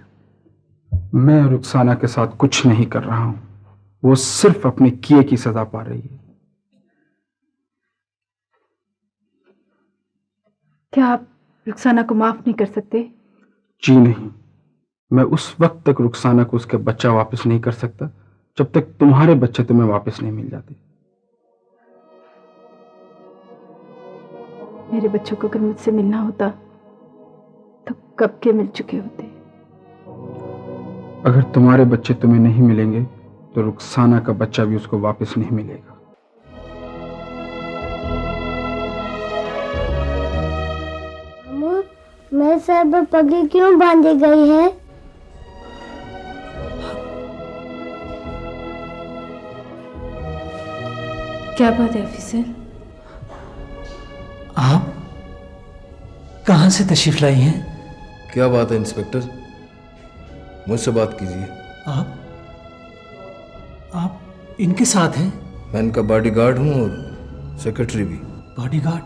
मैं रुखसाना के साथ कुछ नहीं कर रहा हूं, वो सिर्फ अपने किए की सजा पा रही है। क्या आप रुखसाना को माफ नहीं कर सकते? जी नहीं, मैं उस वक्त तक रुखसाना को उसके बच्चा वापस नहीं कर सकता जब तक तुम्हारे बच्चे तुम्हें वापस नहीं मिल जाते। मेरे बच्चों को अगर मुझसे मिलना होता तो कब के मिल चुके होते। अगर तुम्हारे बच्चे तुम्हें नहीं मिलेंगे तो रुखसाना का बच्चा भी उसको वापस नहीं मिलेगा। मेरे सर पर पगड़ी क्यों बांधी गई है? क्या बात है ऑफिसर? आप कहां से तशरीफ लाई हैं? क्या बात है इंस्पेक्टर, मुझसे बात कीजिए। आप इनके साथ हैं? मैं इनका बॉडीगार्ड हूं और सेक्रेटरी भी। बॉडीगार्ड?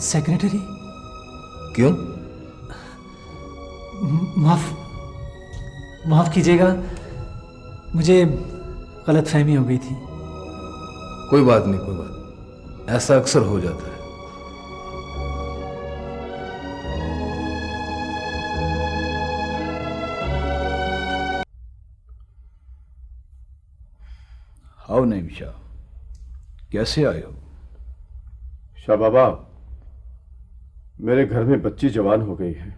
सेक्रेटरी? क्यों? माफ कीजिएगा, मुझे गलतफहमी हो गई थी। कोई बात नहीं, कोई बात, ऐसा अक्सर हो जाता है। आओ नईम शाह, कैसे आए हो? शाह बाबा, मेरे घर में बच्ची जवान हो गई है।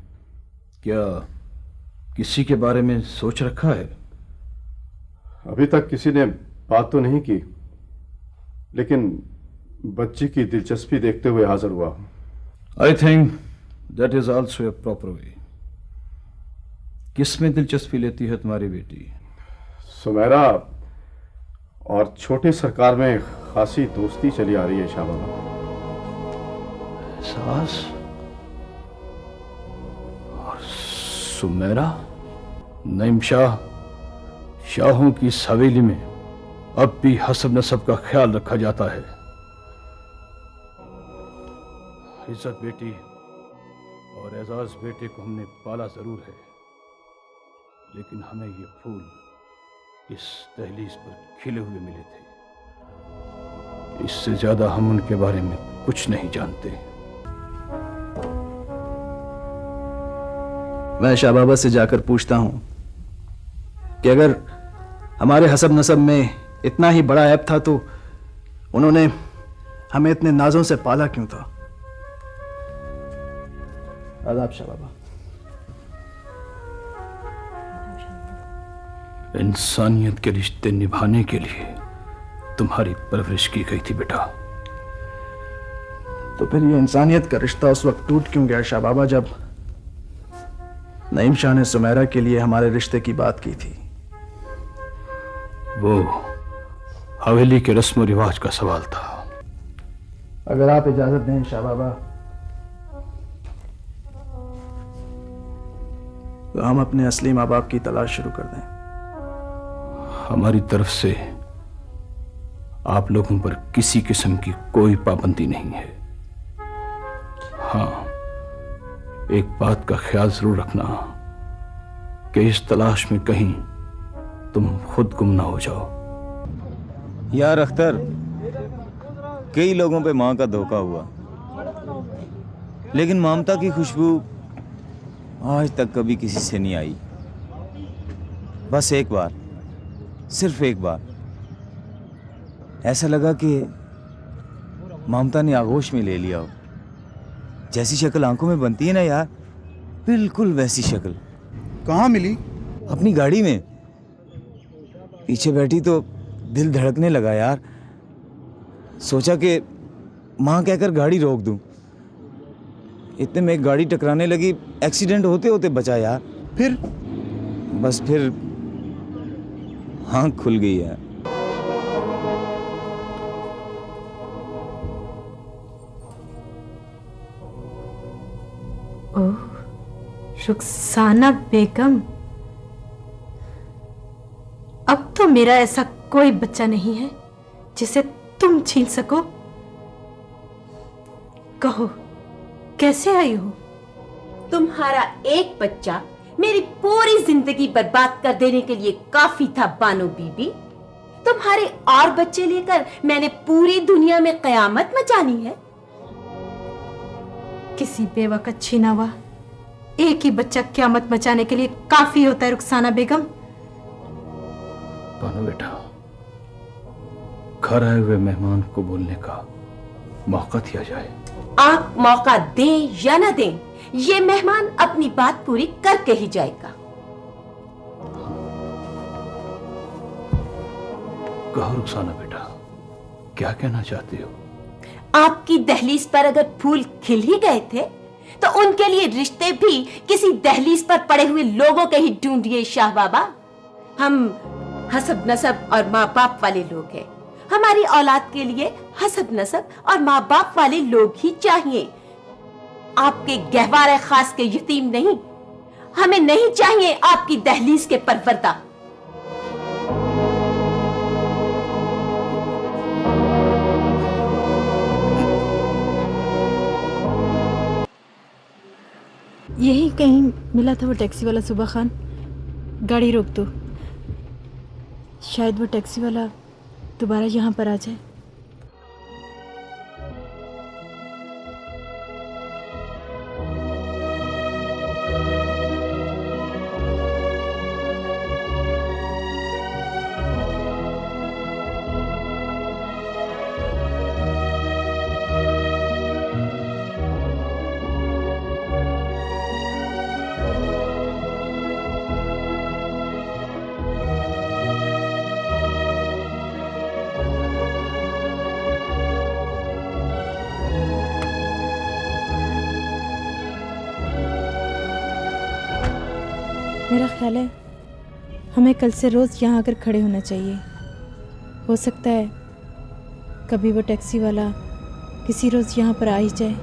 क्या किसी के बारे में सोच रखा है? अभी तक किसी ने बात तो नहीं की, लेकिन बच्ची की दिलचस्पी देखते हुए हाजिर हुआ हूं। I think that is also a proper way. किस में दिलचस्पी लेती है तुम्हारी बेटी? सुमेरा और छोटे सरकार में खासी दोस्ती चली आ रही है शाह बाबा। सास और सुमेरा? नईम शाह, शाहों की इस हवेली में अब भी हसब नसब का ख्याल रखा जाता है। इज्जत बेटी और एजाज बेटे को हमने पाला जरूर है, लेकिन हमें ये फूल इस दहलीज पर खिले हुए मिले थे। इससे ज्यादा हम उनके बारे में कुछ नहीं जानते। मैं शाह बाबा से जाकर पूछता हूं कि अगर हमारे हसब नसब में इतना ही बड़ा ऐब था तो उन्होंने हमें इतने नाजों से पाला क्यों था? आदाब शाह बाबा। इंसानियत के रिश्ते निभाने के लिए तुम्हारी परवरिश की गई थी बेटा। तो फिर ये इंसानियत का रिश्ता उस वक्त टूट क्यों गया शाह बाबा, जब नईम शाह ने सुमेरा के लिए हमारे रिश्ते की बात की थी? वो हवेली के रस्म रिवाज का सवाल था। अगर आप इजाजत दें शाह बाबा, तो हम अपने असली माँ बाप की तलाश शुरू कर दें। हमारी तरफ से आप लोगों पर किसी किस्म की कोई पाबंदी नहीं है। हाँ, एक बात का ख्याल जरूर रखना कि इस तलाश में कहीं तुम खुद गुम ना हो जाओ। यार अख्तर, कई लोगों पे माँ का धोखा हुआ, लेकिन ममता की खुशबू आज तक कभी किसी से नहीं आई। बस एक बार, सिर्फ एक बार ऐसा लगा कि ममता ने आगोश में ले लिया हो। जैसी शक्ल आंखों में बनती है ना यार, बिल्कुल वैसी शक्ल। कहाँ मिली? अपनी गाड़ी में पीछे बैठी तो दिल धड़कने लगा यार। सोचा कि माँ कहकर गाड़ी रोक दूं, इतने में एक गाड़ी टकराने लगी, एक्सीडेंट होते होते बचा यार। फिर? बस फिर आँख खुल गई यार। ओह, रुखसाना बेगम। अब तो मेरा ऐसा कोई बच्चा नहीं है जिसे तुम छीन सको। कहो, कैसे आई हो? तुम्हारा एक बच्चा मेरी पूरी जिंदगी बर्बाद कर देने के लिए काफी था बानो बीबी। तुम्हारे और बच्चे लेकर मैंने पूरी दुनिया में कयामत मचानी है। किसी बेवा का छीना हुआ एक ही बच्चा क़यामत मचाने के लिए काफी होता है रुखसाना बेगम। बानो बेटा, घर आए हुए मेहमान को बोलने का मौका दिया जाए। आप मौका दें या न दें, ये मेहमान अपनी बात पूरी करके ही जाएगा। कहो रुखसाना बेटा, क्या कहना चाहती हो? आपकी दहलीज पर अगर फूल खिल ही गए थे तो उनके लिए रिश्ते भी किसी दहलीज पर पड़े हुए लोगों के ही ढूंढिए शाह बाबा। हम हसब नसब और माँ बाप वाले लोग हैं। हमारी औलाद के लिए हसब नसब और माँ बाप वाले लोग ही चाहिए। आपके गहवारे खास के यतीम नहीं। हमें नहीं चाहिए आपकी दहलीज के परवरदा। यही कहीं मिला था वो टैक्सी वाला सुबह खान। गाड़ी रोक दो, शायद वो टैक्सी वाला दोबारा यहाँ पर आ जाए। मेरा ख्याल है हमें कल से रोज़ यहाँ आकर खड़े होना चाहिए। हो सकता है कभी वो टैक्सी वाला किसी रोज़ यहाँ पर आ ही जाए।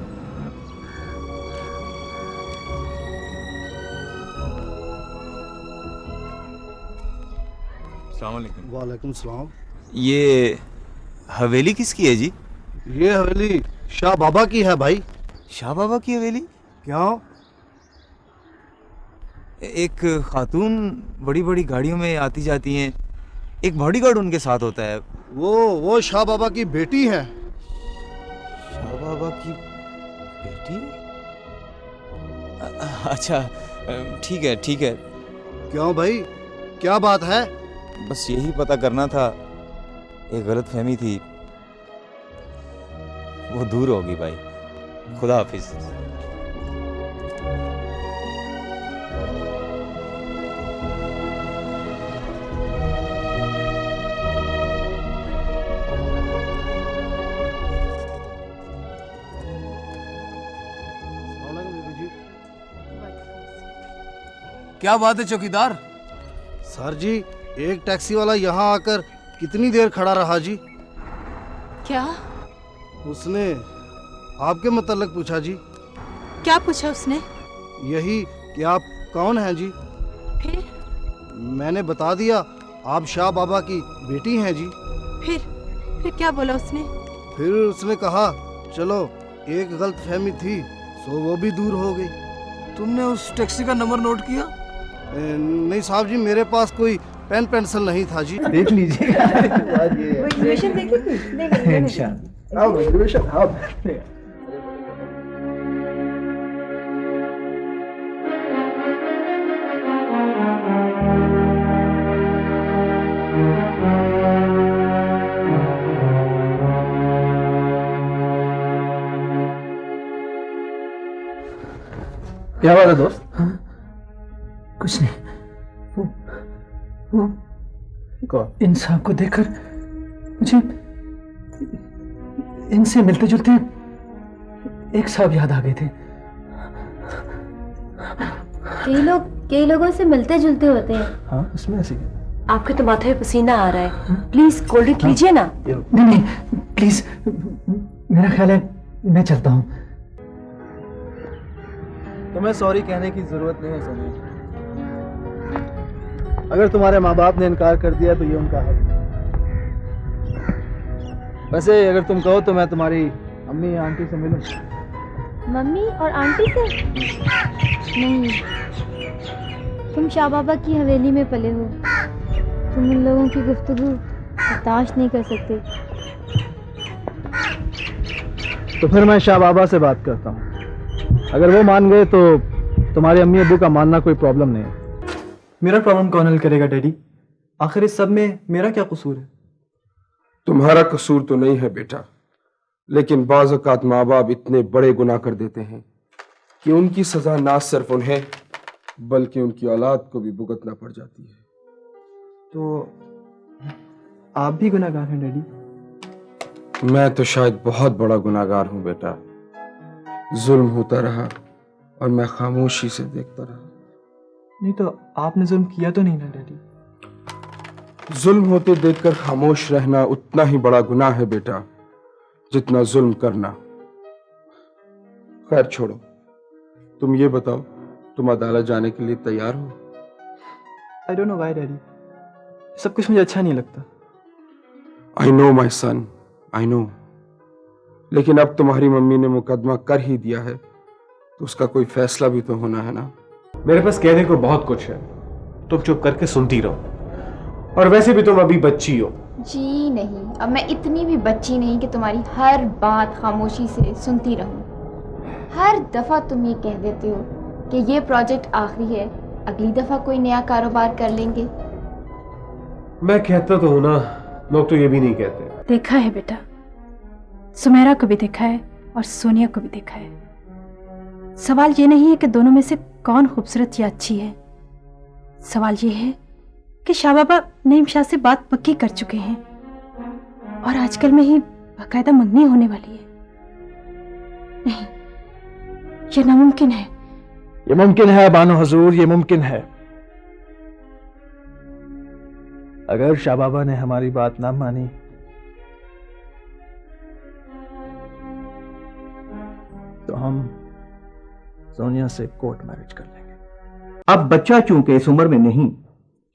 वालेकुम सलाम। ये हवेली किसकी है जी? ये हवेली शाह बाबा की है भाई। शाह बाबा की हवेली? क्यों? एक खातून बड़ी बड़ी गाड़ियों में आती जाती हैं, एक बॉडीगार्ड उनके साथ होता है। वो शाह बाबा की बेटी है। शाह बाबा की बेटी? अच्छा, ठीक है ठीक है। क्यों भाई, क्या बात है? बस यही पता करना था, एक गलतफहमी थी, वो दूर होगी भाई। खुदा हाफिज। क्या बात है चौकीदार? सर जी, एक टैक्सी वाला यहाँ आकर कितनी देर खड़ा रहा जी? क्या? उसने आपके मतलब पूछा जी। क्या पूछा उसने? यही कि आप कौन हैं जी। फिर? मैंने बता दिया आप शाह बाबा की बेटी हैं जी। फिर क्या बोला उसने? फिर उसने कहा चलो एक गलतफहमी थी सो वो भी दूर हो गई। तुमने उस टैक्सी का नंबर नोट किया? नहीं साहब जी, मेरे पास कोई पेन पेंसिल नहीं था जी। देख लीजिए। क्या बात है दोस्त? कुछ नहीं। वो इन साहब को देखकर मुझे इनसे मिलते जुलते एक साहब याद आ गए थे। कई लोगों से मिलते जुलते होते हैं। हाँ, उसमें ऐसे। आपके तो माथे में पसीना आ रहा है, प्लीज कोल्ड ड्रिंक लीजिए ना। नहीं प्लीज, मेरा ख्याल है मैं चलता हूँ। तुम्हें सॉरी कहने की जरूरत नहीं है सोनिया। अगर तुम्हारे माँ बाप ने इनकार कर दिया तो ये उनका हक है। वैसे अगर तुम कहो तो मैं तुम्हारी अम्मी या आंटी से मिलूं। मम्मी और आंटी से? नहीं, तुम शाह बाबा की हवेली में पले हो, तुम उन लोगों की गुफ्तगू बर्दाश्त नहीं कर सकते। तो फिर मैं शाह बाबा से बात करता हूँ, अगर वो मान गए तो तुम्हारे अम्मी अब्बू का मानना कोई प्रॉब्लम नहीं है। मेरा प्रॉब्लम कौन हल करेगा डैडी? आखिर इस सब में मेरा क्या कसूर है? तुम्हारा कसूर तो नहीं है बेटा, लेकिन बाज़ औक़ात माँ बाप इतने बड़े गुनाह कर देते हैं कि उनकी सजा ना सिर्फ उन्हें बल्कि उनकी औलाद को भी भुगतना पड़ जाती है। तो आप भी गुनाहगार हैं डैडी? मैं तो शायद बहुत बड़ा गुनाहगार हूं बेटा। जुल्म होता रहा और मैं खामोशी से देखता रहा। नहीं तो आपने जुल्म किया तो नहीं ना डैडी? जुल्म होते देखकर खामोश रहना उतना ही बड़ा गुनाह है बेटा जितना जुल्म करना। खैर छोड़ो, तुम ये बताओ, तुम अदालत जाने के लिए तैयार हो? I don't know why daddy, सब कुछ मुझे अच्छा नहीं लगता। I know my sun, I know, लेकिन अब तुम्हारी मम्मी ने मुकदमा कर ही दिया है तो उसका कोई फैसला भी तो होना है ना। मेरे पास कहने को बहुत कुछ है, तुम चुप करके सुनती रहो। और वैसे भी तुम अभी बच्ची हो। जी नहीं, अब मैं इतनी भी बच्ची नहीं कि तुम्हारी हर बात खामोशी से सुनती रहूं। हर दफा तुम ये कह देते हो कि ये प्रोजेक्ट आखिरी है, अगली दफा कोई नया कारोबार कर लेंगे। मैं कहता तो हूं ना, लोग तो ये भी नहीं कहते। देखा है बेटा, सुमेरा को भी देखा है और सोनिया को भी देखा है। सवाल ये नहीं है कि दोनों में से कौन खूबसूरत या अच्छी है, सवाल ये है कि शाह बाबा नईम शाह से बात पक्की कर चुके हैं और आजकल में ही बाकायदा मंगनी होने वाली है। नहीं, ये नामुमकिन है। ये मुमकिन है बानो हजूर, ये मुमकिन है। अगर शाह बाबा ने हमारी बात ना मानी तो हम सोनिया से कोर्ट मैरिज कर लेंगे। अब बच्चा चूंकि इस उम्र में नहीं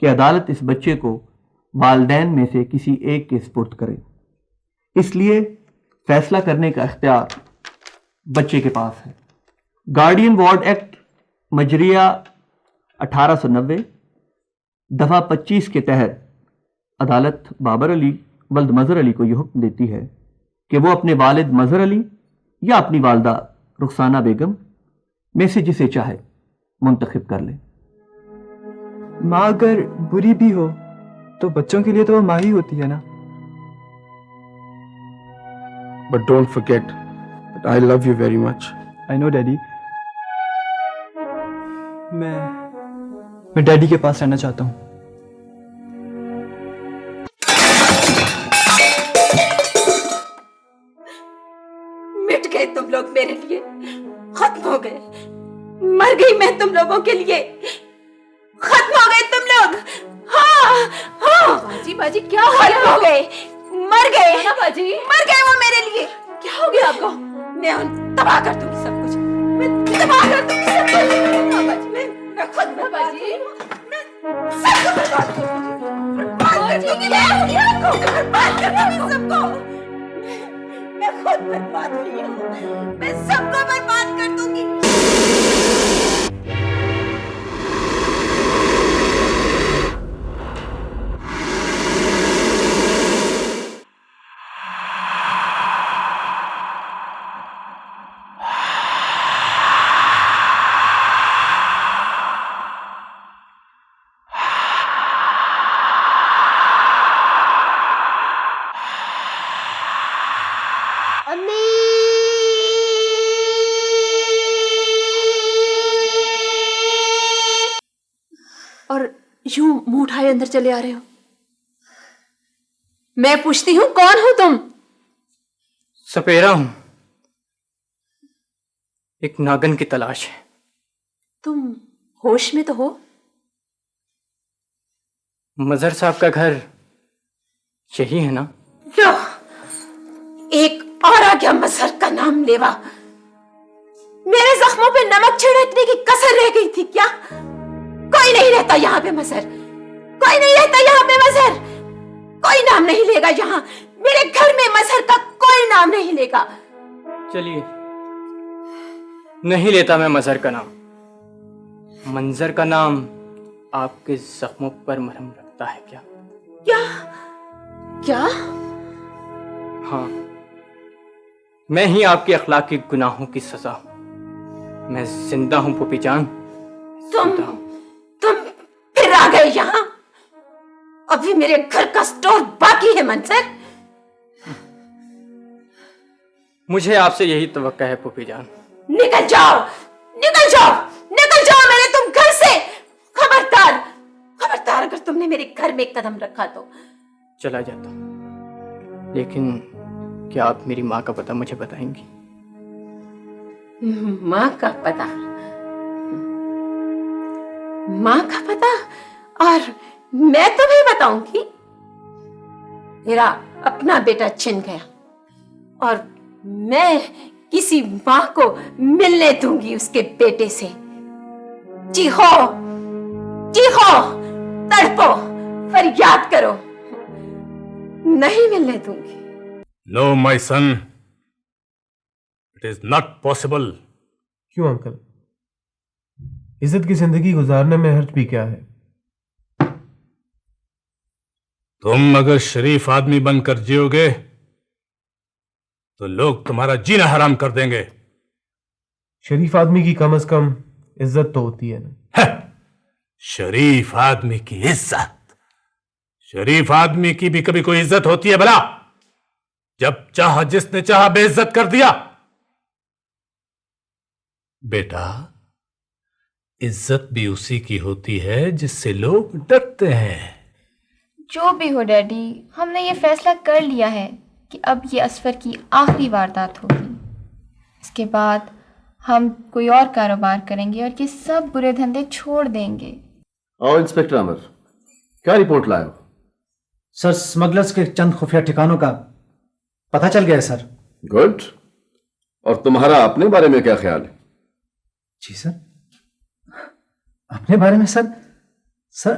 कि अदालत इस बच्चे को वालिदैन में से किसी एक के सुपुर्द करे, इसलिए फैसला करने का इख्तियार बच्चे के पास है। गार्डियन वार्ड एक्ट मजरिया 1890 दफा 25 के तहत अदालत बाबर अली वल्द मजहर अली को यह हुक्म देती है कि वो अपने वालिद मजहर अली या अपनी वालदा रुखसाना बेगम में से जिसे चाहे मुंतखब कर ले। माँ अगर बुरी भी हो तो बच्चों के लिए तो वो माँ ही होती है ना। But don't forget that I love you very much. I know daddy. मैं डैडी के पास रहना चाहता हूँ। मिट गए तुम लोग मेरे लिए, खत्म हो गए। मर गई मैं तुम लोगों के लिए, खत्म हो गए तुम लोग। हाँ हाँ बाजी बाजी क्या हो गया? खत्म हो गए, मर गए ना बाजी, मर गए वो मेरे लिए। क्या हो गया आपको? मैं तबाह कर दूंगी सब कुछ, मैं तबाह कर दूंगी सब कुछ। हाँ बाजी, मैं खुद बर्बाद बाजी, मैं सबको बर्बाद कर दूंगी, बर्बाद कर दूंगी, आपको बर्बाद कर दूंगी सबको। मैं खुद बर्बाद हुई हूँ, मैं सबको बर्बाद कर दूंगी। और यूं मुंह उठाए अंदर चले आ रहे हो। मैं पूछती हूं कौन हो तुम? सपेरा हूं, एक नागन की तलाश है। तुम होश में तो हो? मजहर साहब का घर यही है ना? लो, एक और आ गया मजहर का नाम लेवा। मेरे जख्मों पे नमक छिड़कने की कसर रह गई थी क्या? कोई नहीं रहता यहाँ पे मजहर, कोई नहीं रहता यहाँ पे मजहर, कोई नाम नहीं लेगा यहाँ मेरे घर में मजहर का कोई नाम नहीं लेगा। चलिए, नहीं लेता मैं मजहर का नाम। मंजर का नाम आपके जख्मों पर मरहम रखता है क्या? क्या क्या? हाँ, मैं ही आपके अखलाकी गुनाहों की सजा हूं। मैं जिंदा हूं पुपी जान। तुम फिर आ गए यहाँ? अभी मेरे घर का स्टोर बाकी है मंजर। मुझे आपसे यही तवक्का है पुपी जान। निकल जाओ, निकल जाओ, निकल जाओ मेरे तुम घर से। खबरदार, खबरदार, अगर तुमने मेरे घर में एक कदम रखा तो चला जाता हूं, लेकिन क्या आप मेरी माँ का पता मुझे बताएंगी? माँ का पता? माँ का पता? और मैं तुम्हें बताऊंगी? मेरा अपना बेटा छिन गया और मैं किसी माँ को मिलने दूंगी उसके बेटे से। चीखो, चीखो, तड़पो, फरियाद करो, नहीं मिलने दूंगी। No, my son. It is not possible. क्यों अंकल? इज्जत की जिंदगी गुजारने में हर्ज भी क्या है? तुम अगर शरीफ आदमी बनकर जियोगे तो लोग तुम्हारा जीना हराम कर देंगे। शरीफ आदमी की कम से कम इज्जत तो होती है ना। शरीफ आदमी की इज्जत? शरीफ आदमी की भी कभी कोई इज्जत होती है भला? जब चाहा जिसने चाहा बेइज्जत कर दिया। बेटा, इज्जत भी उसी की होती है जिससे लोग डरते हैं। जो भी हो डैडी, हमने ये फैसला कर लिया है कि अब ये असफर की आखिरी वारदात होगी। इसके बाद हम कोई और कारोबार करेंगे और ये सब बुरे धंधे छोड़ देंगे। आओ इंस्पेक्टर आमिर, क्या रिपोर्ट लाए हो? सर, स्मगलर्स के चंद खुफिया ठिकानों का पता चल गया है सर। गुड। और तुम्हारा अपने बारे में क्या ख्याल है? जी सर, अपने बारे में sir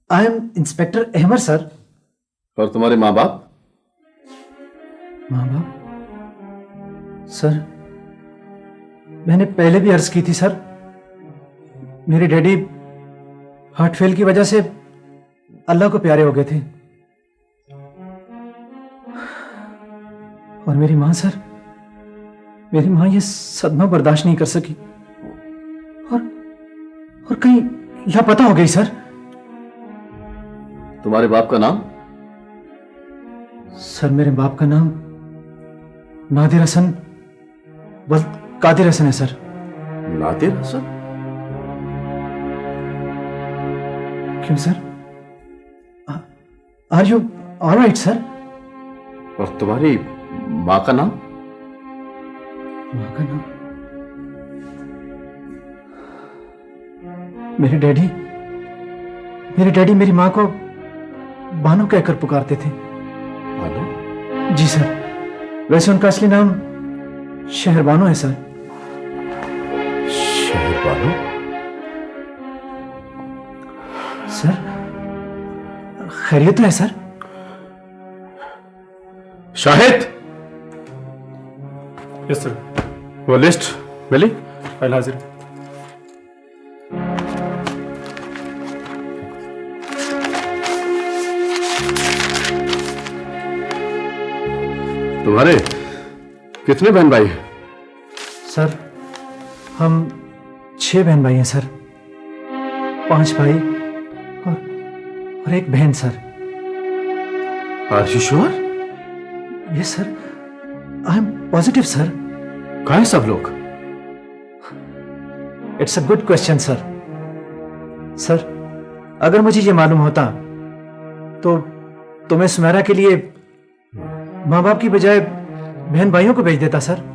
I am inspector Ahmed sir. और तुम्हारे माँ बाप? माँ बाप? सर, मैंने पहले भी अर्ज की थी सर, मेरे डैडी हार्ट फेल की वजह से अल्लाह को प्यारे हो गए थे। और मेरी माँ सर, मेरी माँ ये सदमा बर्दाश्त नहीं कर सकी और कहीं लापता हो गई सर। तुम्हारे बाप का नाम? सर, मेरे बाप का नाम नादिर हसन वल्द कादिर हसन है सर। नादिर हसन? क्यों sir? Are you alright sir? और तुम्हारी माँ का नाम? माँ का नाम? मेरे डैडी मेरी माँ को बानो कहकर पुकारते थे। बानो? जी सर, वैसे उनका असली नाम शहरबानो है सर। शहरबानो? सर, खैरियत तो है सर? शाहिद! Yes sir. वो लिस्ट मिली? फाइल हाजिर। तुम्हारे कितने बहन भाई हैं? सर, हम 6 बहन भाई हैं सर। 5 भाई और 1 बहन sir. Are you sure? Yes sir, I am positive sir. कहाँ हैं सब लोग? It's a good question sir. Sir, अगर मुझे ये मालूम होता तो मैं सुमेरा के लिए माँ बाप की बजाय बहन भाइयों को भेज देता सर।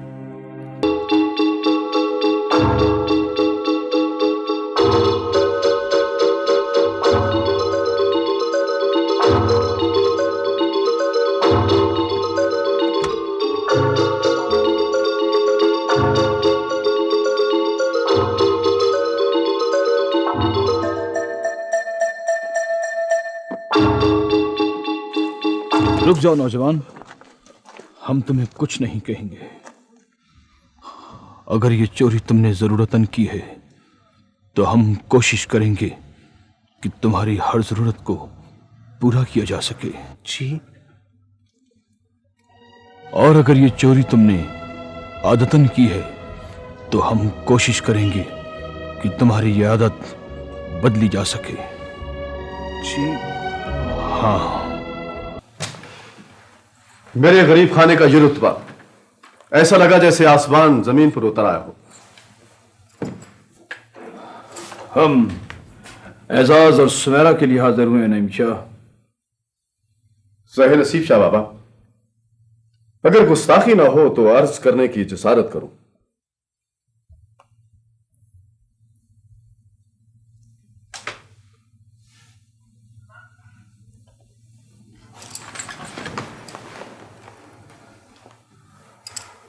रुक जाओ नौजवान, हम तुम्हें कुछ नहीं कहेंगे। अगर ये चोरी तुमने जरूरतन की है तो हम कोशिश करेंगे कि तुम्हारी हर जरूरत को पूरा किया जा सके। जी। और अगर ये चोरी तुमने आदतन की है तो हम कोशिश करेंगे कि तुम्हारी ये आदत बदली जा सके। जी। हाँ। मेरे गरीब खाने का ये रुतबा, ऐसा लगा जैसे आसमान जमीन पर उतर आया हो। हम एजाज और सुमेरा के लिए हाजिर हुए नईम शाह। सही नसीब शाह बाबा, अगर गुस्ताखी ना हो तो अर्ज करने की जसारत करूं।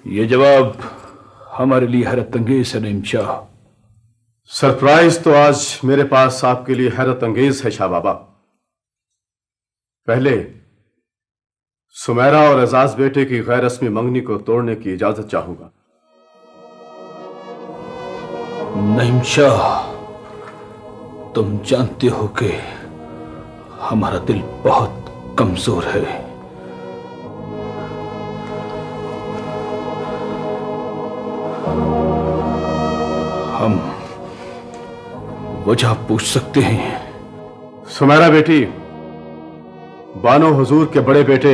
ये जवाब हमारे लिए हैरत अंगेज है नईम शाह। सरप्राइज तो आज मेरे पास आपके लिए हैरत अंगेज है शाह बाबा। पहले सुमेरा और एजाज बेटे की गैर रस्मी मंगनी को तोड़ने की इजाजत चाहूंगा। नईम शाह, तुम जानते हो कि हमारा दिल बहुत कमजोर है। हम वजह पूछ सकते हैं? सुमेरा बेटी बानो हुजूर के बड़े बेटे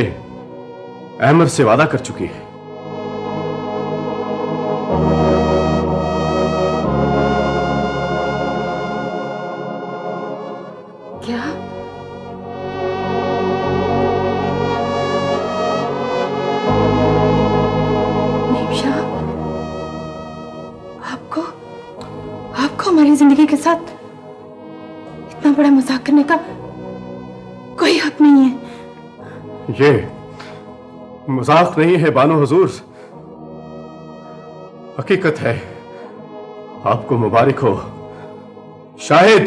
अहमद से वादा कर चुकी है। क्या? नईम शाह, आपको हमारी जिंदगी के साथ इतना बड़ा मजाक करने का कोई हक नहीं है। ये मजाक नहीं है बानो हुजूर, हकीकत है। आपको मुबारक हो। शाहिद,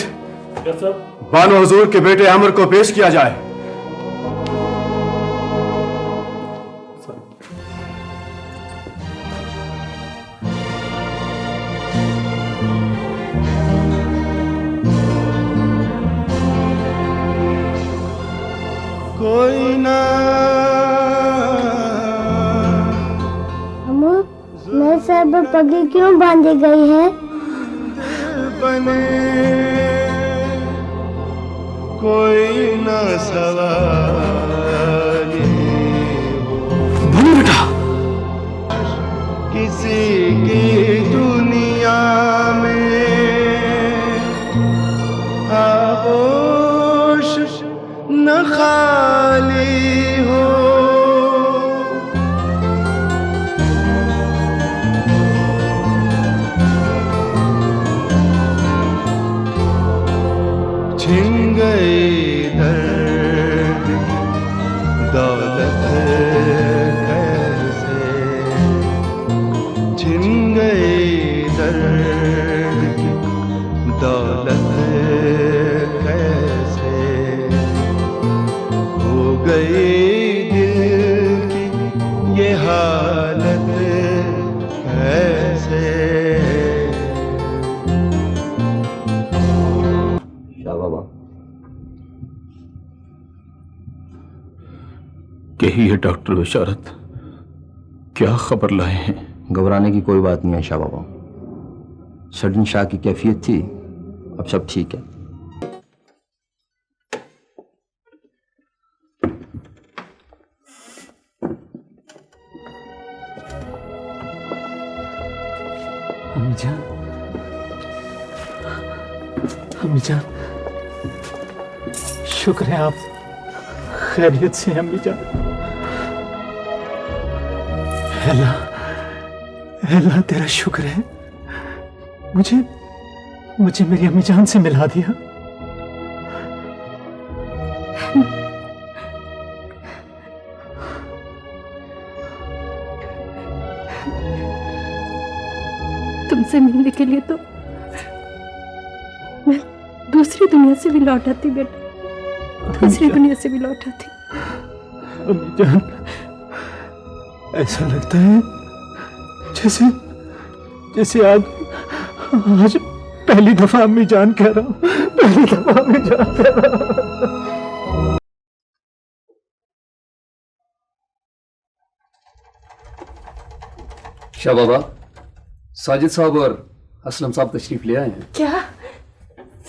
बानो हुजूर के बेटे अमर को पेश किया जाए। कोई ना अम्मू, मेरे सर पर पगड़ी क्यों बांधी गई है? बने कोई ना सवारी बेटा, किसी की दुनिया में आगोश न खाली हो। छिन गई दर्द दौलत कैसे, छिन गई दर्द दौलत कैसे, हो गई दिल की ये हालत कैसे। शाह बाबा, यही है डॉक्टर बिशारत, क्या खबर लाए हैं? घबराने की कोई बात नहीं है शाह बाबा। सडन शाह की कैफियत थी, अब सब ठीक है। अम्मी जान, अम्मी जान, शुक्र है आप खैरियत से हैं अम्मी जान। अल्लाह, अल्लाह तेरा शुक्र है, मुझे मेरी अम्मी जान से मिला दिया। तुमसे मिलने के लिए तो मैं दूसरी दुनिया से भी लौट आती बेटा, दूसरी दुनिया से भी लौट आती। अम्मी जान, ऐसा लगता है जैसे जैसे आज पहली दफा अम्मी जान कह रहा हूँ, पहली दफा अम्मी जान कह रहा हूँ। शाह बाबा, साजिद साहब और असलम साहब तशरीफ ले आए हैं। क्या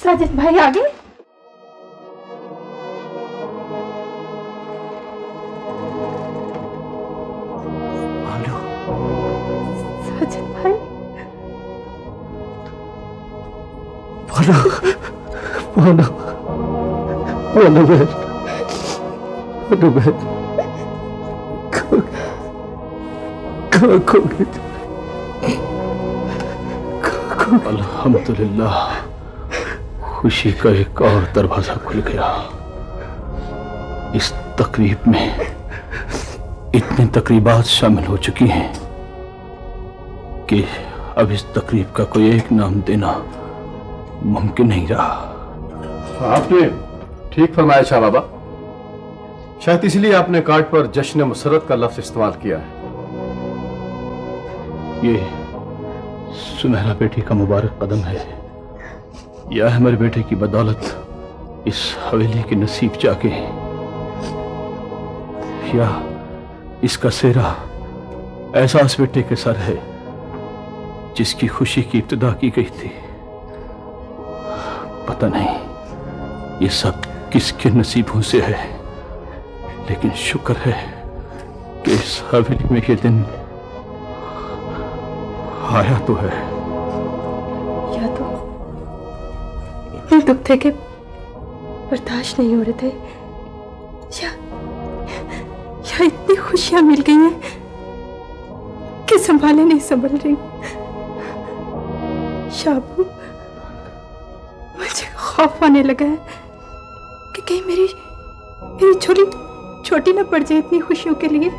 साजिद भाई आ गए? साजिद भाई, बोलो बोलो बोलो बहन, बोलो बहन, अल्हम्दुलिल्लाह, खुशी का एक और दरवाजा खुल गया। इस तकरीब में इतनी तकरीबात शामिल हो चुकी हैं कि अब इस तकरीब का कोई एक नाम देना मुमकिन नहीं रहा। आपने ठीक फरमाया शाह बाबा, शायद इसलिए आपने कार्ड पर जश्न मुसरत का लफ्ज इस्तेमाल किया है। ये सुनहरा बेटी का मुबारक कदम है। यह है मेरे बेटे की बदौलत इस हवेली के नसीब जाके, या इसका सेहरा एहसास बेटे के सर है जिसकी खुशी की इब्तिदा की गई थी। पता नहीं ये सब किसके नसीबों से है, लेकिन शुक्र है कि इस हवेली में ये दिन आया तो है। या तो इतने दुख थे कि बर्दाश्त नहीं हो रहे थे, या इतनी खुशियां मिल गई हैं कि संभाले नहीं संभल रही। शाबू, मुझे खौफ आने लगा है कि कहीं मेरी झोली छोटी ना पड़ जाए इतनी खुशियों के लिए।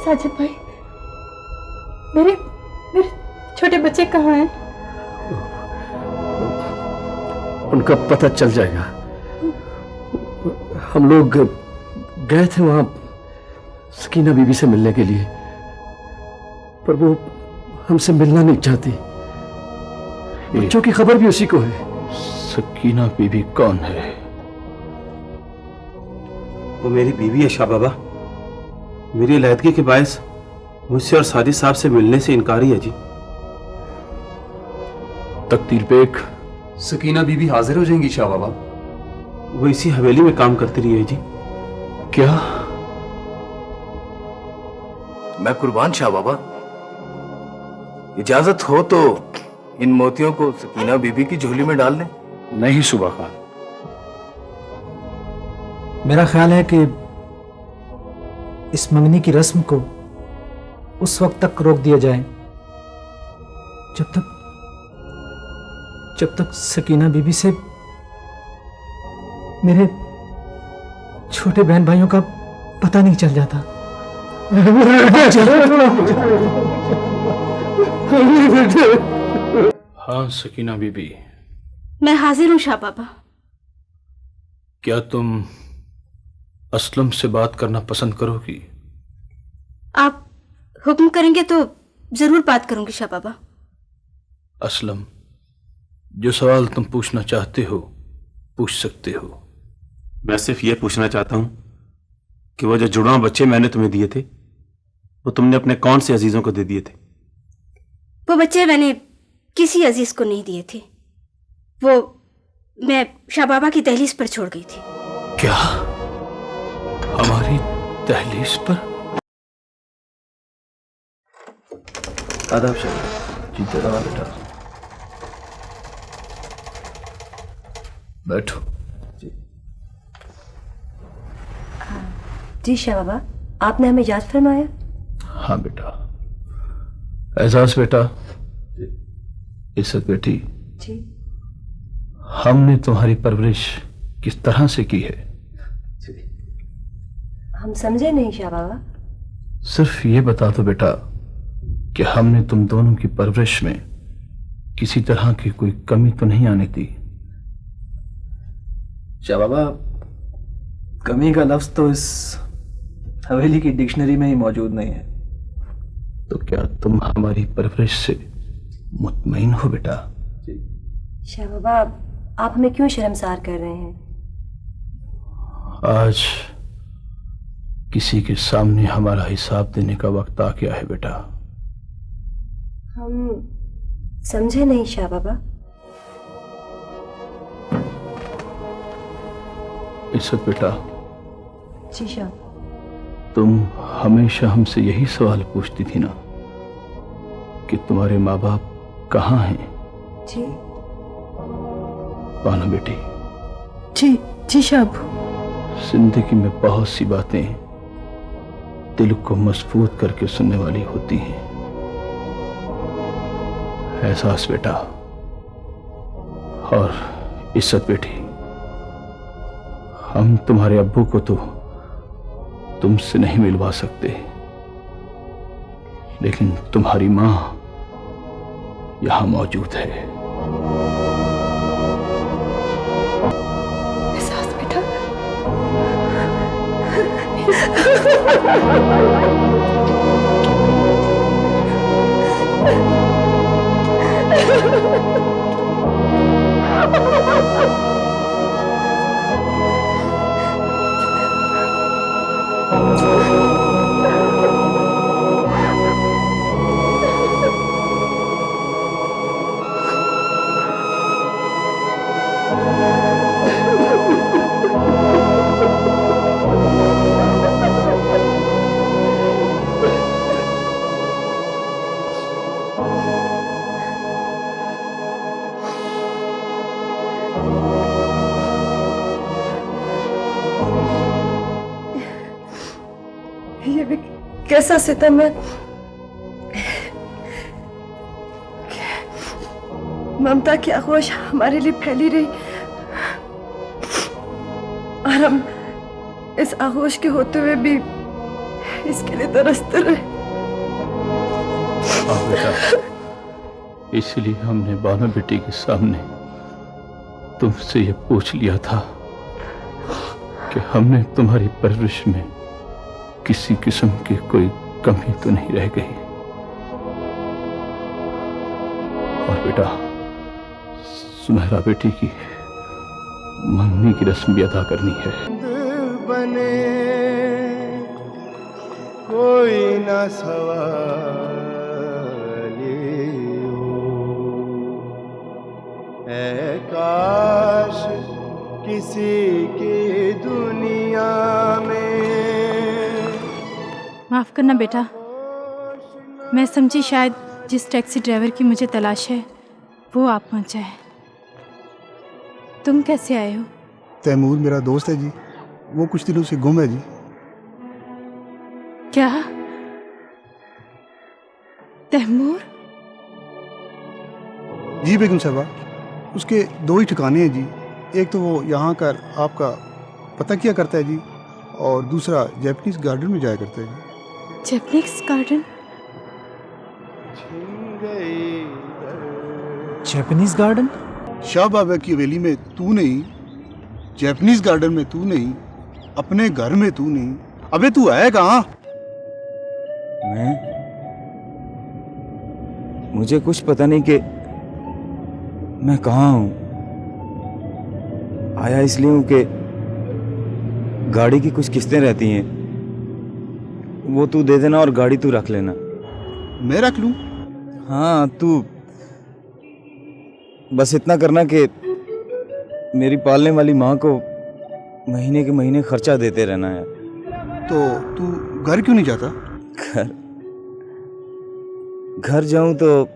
साजिद भाई, मेरे छोटे बच्चे कहाँ हैं? उनका पता चल जाएगा। हम लोग गए थे वहां सकीना बीबी से मिलने के लिए, पर वो हमसे मिलना नहीं चाहती। बच्चों की खबर भी उसी को है। सकीना बीबी कौन है? वो मेरी बीवी है शाह बाबा। मेरी अलहदगी के बायस मुझसे और साजिद साहब से मिलने से इनकारी है जी। तकदीर बेग, सकीना बीबी हाजिर हो जाएंगी शाह बाबा। वो इसी हवेली में काम करती रही है जी। क्या? मैं कुर्बान शाह बाबा, इजाजत हो तो इन मोतियों को सकीना बीबी की झोली में डाल लें। नहीं सुबह खान, मेरा ख्याल है कि इस मंगनी की रस्म को उस वक्त तक रोक दिया जाए जब तक सकीना बीबी से मेरे छोटे बहन भाइयों का पता नहीं चल जाता। हाँ सकीना बीबी, मैं हाजिर हूं शाह बाबा। क्या तुम असलम से बात करना पसंद करोगी? आप हुक्म करेंगे तो जरूर बात करूंगी शाह बाबा। असलम, जो सवाल तुम पूछना चाहते हो पूछ सकते हो। मैं सिर्फ ये पूछना चाहता हूं कि वो जो जुड़वा बच्चे मैंने तुम्हें दिए थे वो तुमने अपने कौन से अजीजों को दे दिए थे? वो बच्चे मैंने किसी अजीज को नहीं दिए थे, वो मैं शाह बाबा की दहलीज पर छोड़ गई थी। क्या? हमारी दहलीज पर? आदाब शाह। जी बेटा, बैठो। जी शाह बाबा, आपने हमें याद फरमाया? हाँ बेटा। एजाज बेटा, इज्जत बेटी, जी। हमने तुम्हारी परवरिश किस तरह से की है? हम समझे नहीं शाह बाबा। सिर्फ ये बता दो बेटा कि हमने तुम दोनों की परवरिश में किसी तरह की कोई कमी तो नहीं आने दी। शाह बाबा, कमी का लफ्ज तो इस हवेली की डिक्शनरी में ही मौजूद नहीं है। तो क्या तुम हमारी परवरिश से मुतमईन हो बेटा? शाह बाबा, आप हमें क्यों शर्मसार कर रहे हैं? आज किसी के सामने हमारा हिसाब देने का वक्त आ गया है बेटा। हम समझे नहीं शाह बाबा। इज्जत बेटा, जी शाह। तुम हमेशा हमसे यही सवाल पूछती थी ना कि तुम्हारे माँ बाप कहाँ हैं? जी पाना बेटी, जी जी शाह। जिंदगी में बहुत सी बातें दिल को मजबूत करके सुनने वाली होती हैं। एहसास बेटा और इज्जत बेटी, हम तुम्हारे अब्बू को तो तुमसे नहीं मिलवा सकते, लेकिन तुम्हारी मां यहां मौजूद है। एहसास बेटा। ये भी कैसा सितम है। ममता की आगोश हमारे लिए फैली रही और हम इस आगोश के होते हुए भी इसके लिए तरसते रहे। हाँ बेटा, इसलिए हमने बानो बेटी के सामने तुमसे ये पूछ लिया था कि हमने तुम्हारी परवरिश में किसी किस्म की कोई कमी तो नहीं रह गई। और बेटा, सुनहरा बेटी की मंगनी की रस्म भी अदा करनी है। दिल बने कोई ना सवाल है, काश किसी की दुनिया में। माफ करना बेटा, मैं समझी शायद जिस टैक्सी ड्राइवर की मुझे तलाश है वो आप पहुंचा है। तुम कैसे आए हो? तैमूर मेरा दोस्त है जी, वो कुछ दिनों से गुम है जी। क्या? तैमूर? जी बेगम साहबा, उसके दो ही ठिकाने हैं जी। एक तो वो यहाँ कर आपका पता किया करता है जी, और दूसरा जैपनीज गार्डन में जाया करता है जी। Japanese garden? Japanese garden? Shah Baba की हवेली में तू नहीं, जैपनीज गार्डन में तू नहीं, अपने घर में तू नहीं, अबे तू है कहाँ? मुझे कुछ पता नहीं कि मैं कहाँ हूँ। आया इसलिए हूँ कि गाड़ी की कुछ किस्तें रहती हैं, वो तू दे देना और गाड़ी तू रख लेना। मैं रख लूँ? हाँ, तू बस इतना करना कि मेरी पालने वाली माँ को महीने के महीने खर्चा देते रहना है। तो तू घर क्यों नहीं जाता? घर जाऊं तो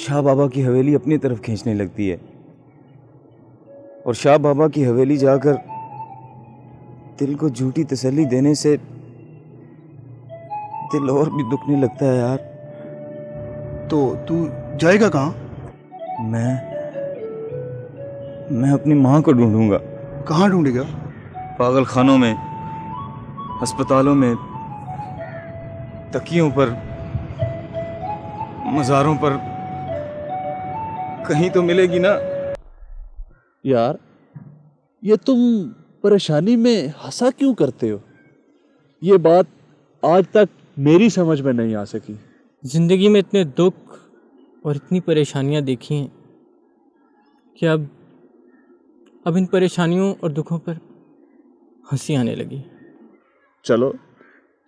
शाह बाबा की हवेली अपनी तरफ खींचने लगती है, और शाह बाबा की हवेली जाकर दिल को झूठी तसल्ली देने से दिल और भी दुखने लगता है यार। तो तू जाएगा कहाँ? मैं अपनी माँ को ढूंढूंगा। कहाँ ढूंढेगा? पागल खानों में, अस्पतालों में, तकियों पर, मज़ारों पर, कहीं तो मिलेगी ना। यार, ये तुम परेशानी में हंसा क्यों करते हो? ये बात आज तक मेरी समझ में नहीं आ सकी। जिंदगी में इतने दुख और इतनी परेशानियां देखी हैं कि अब इन परेशानियों और दुखों पर हंसी आने लगी। चलो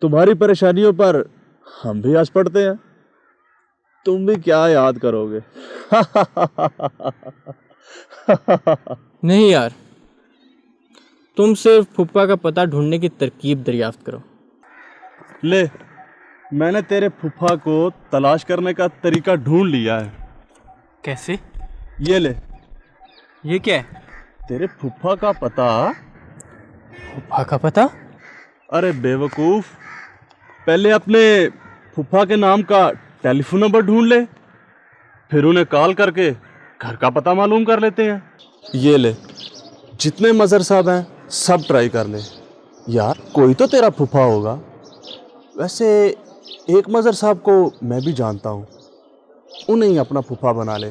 तुम्हारी परेशानियों पर हम भी हंस पड़ते हैं। तुम भी क्या याद करोगे? नहीं यार, तुम सिर्फ फूफा का पता ढूंढने की तरकीब दरियाफ्त करो। ले, मैंने तेरे फूफा को तलाश करने का तरीका ढूंढ लिया है। कैसे? ये ले। ये क्या है? तेरे फूफा का पता। फूफा का पता? अरे बेवकूफ, पहले अपने फूफा के नाम का टेलीफोन नंबर ढूंढ ले, फिर उन्हें कॉल करके घर का पता मालूम कर लेते हैं। ये ले, जितने मजहर साहब हैं सब ट्राई कर ले। यार कोई तो तेरा फूफा होगा। वैसे एक मजहर साहब को मैं भी जानता हूँ, उन्हें ही अपना फूफा बना ले,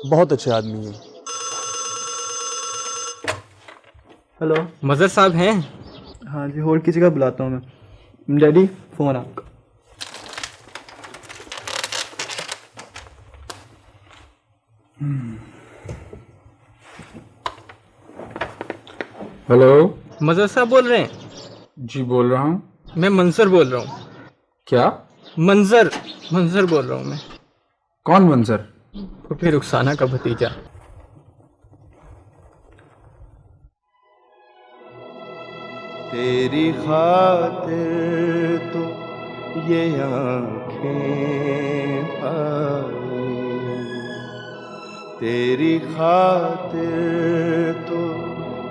बहुत अच्छे आदमी हैं। हेलो, मजहर साहब हैं? हाँ जी, होल्ड किसी का बुलाता हूँ मैं। डैडी, फोन आपका। हेलो, मजहर साहब बोल रहे हैं? जी बोल रहा हूँ। मैं मंजर बोल रहा हूँ। क्या? मंजर बोल रहा हूँ मैं। कौन मंजर? फूफी रुखसाना का भतीजा। तेरी खातिर तो ये आँखें पाई, तेरी खातिर तो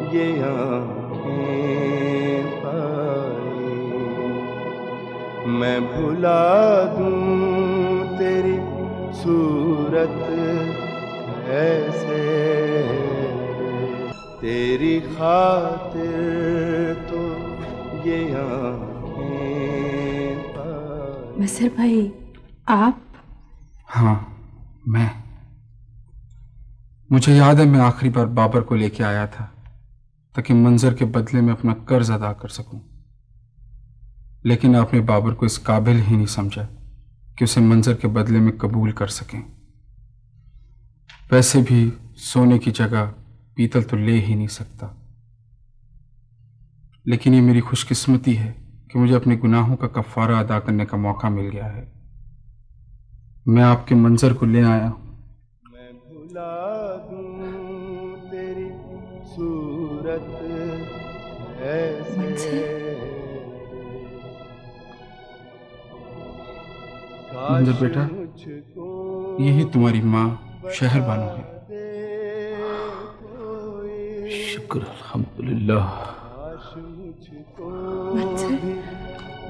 ये आँखें पाई। मैं भुला दूँ तेरी सूरत ऐसे, तेरी खातिर तो ये आँखें पाई। मसर भाई, आप? हाँ, मैं। मुझे याद है मैं आखिरी बार बाबर को लेके आया था ताकि मंजर के बदले में अपना कर्ज अदा कर सकूं, लेकिन आपने बाबर को इस काबिल ही नहीं समझा कि उसे मंजर के बदले में कबूल कर सकें। वैसे भी सोने की जगह पीतल तो ले ही नहीं सकता, लेकिन ये मेरी खुशकिस्मती है कि मुझे अपने गुनाहों का कफारा अदा करने का मौका मिल गया है। मैं आपके मंजर को ले आया हूं। मैं भुला दूं तेरी सूरत ऐसे, मंजर बेटा, यही तुम्हारी माँ शहर बानो है। शुक्र अल्हम्दुलिल्लाह।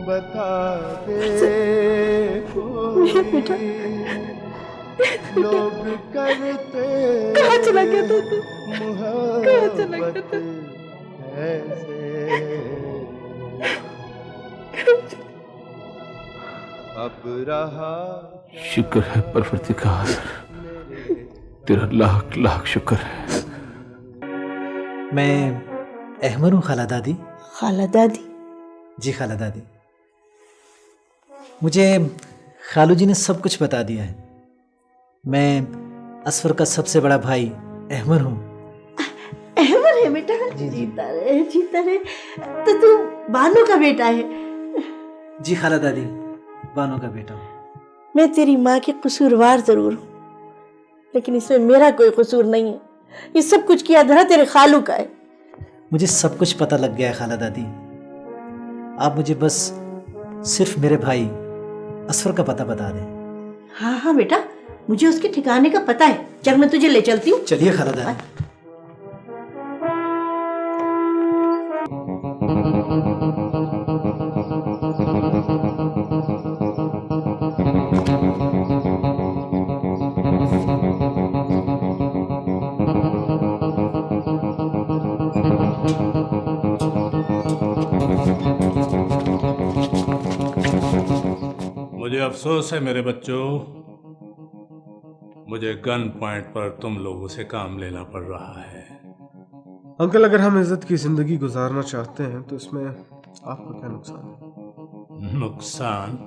बता दे कोई, लोग करते कहाँ चला गया था तू? कहाँ चला गया था? अब रहा शुक्र है परवरदिगार, तेरा लाख लाख शुक्र है। मैं अहमद हूँ खाला दादी। खाला दादी? जी खाला दादी, मुझे खालू जी ने सब कुछ बता दिया है। मैं असफर का सबसे बड़ा भाई अहमद हूँ। अहमद है बेटा? जीता रहे जीता रहे। तो तू बानो का बेटा है? जी खाला दादी, बानो का बेटा हूँ। मैं तेरी माँ की कसूरवार जरूर हूँ, लेकिन इसमें मेरा कोई कसूर नहीं है। ये सब कुछ किया धरा तेरे खालू का है। मुझे सब कुछ पता लग गया है खाला दादी। आप मुझे बस सिर्फ मेरे भाई असफर का पता बता दें। हाँ हाँ बेटा, मुझे उसके ठिकाने का पता है। चल मैं तुझे ले चलती हूँ। चलिए खाला दादी। मुझे अफसोस है मेरे बच्चों, मुझे गन पॉइंट पर तुम लोगों से काम लेना पड़ रहा है। अंकल, अगर हम इज्जत की जिंदगी गुजारना चाहते हैं तो इसमें आपका क्या नुकसान है? नुकसान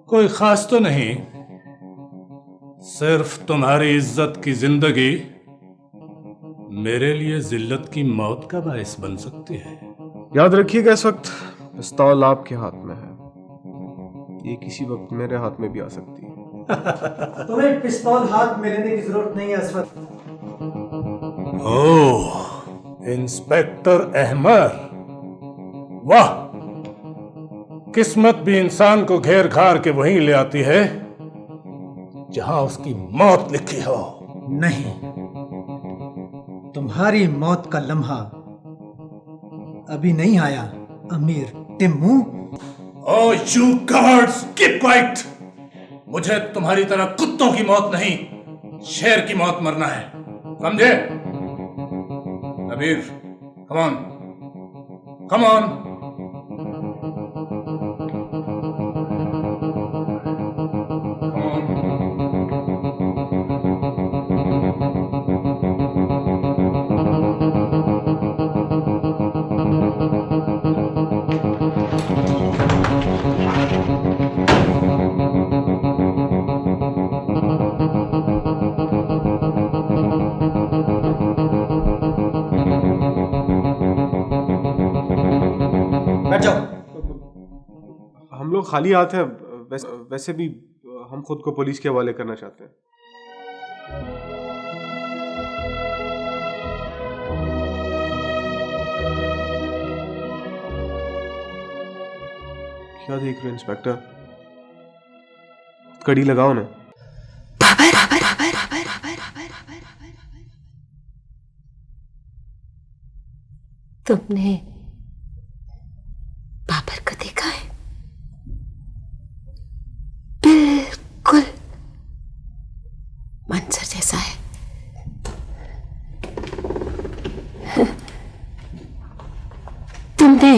कोई खास तो नहीं, सिर्फ तुम्हारी इज्जत की जिंदगी मेरे लिए जिल्लत की मौत का बायस बन सकती है। याद रखिएगा, इस वक्त पिस्तौल आपके हाथ में है, ये किसी वक्त मेरे हाथ में भी आ सकती है। तुम्हें पिस्तौल हाथ में लेने की जरूरत नहीं है असफर। ओह, इंस्पेक्टर अहमद, वाह! किस्मत भी इंसान को घेर घार के वहीं ले आती है जहां उसकी मौत लिखी हो। नहीं, तुम्हारी मौत का लम्हा अभी नहीं आया Amir Timmu. Oh you guards, keep quiet! मुझे तुम्हारी तरह कुत्तों की मौत नहीं, शेर की मौत मरना है, समझे? अमीर, कम ऑन, कम ऑन। बैठ जाओ। हम लोग खाली हाथ हैं, वैसे भी हम खुद को पुलिस के हवाले करना चाहते हैं। क्या देख रहे हैं इंस्पेक्टर? कड़ी लगाओ ना। तुमने बाबर को देखा है? बिल्कुल मंजर जैसा है। तुमने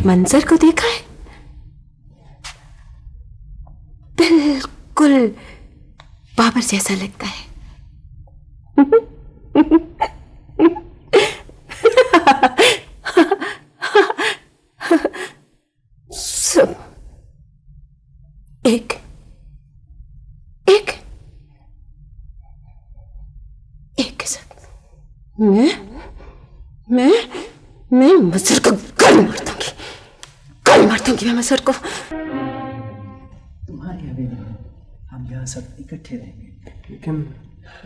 मंजर को देखा है? बिल्कुल बाबर जैसा लगता है। सब एक के साथ मैं मंजर को गल मार दूंगी मैं मंजर को। तुम्हारी हवेली में हम यहाँ सब इकट्ठे रहेंगे। लेकिन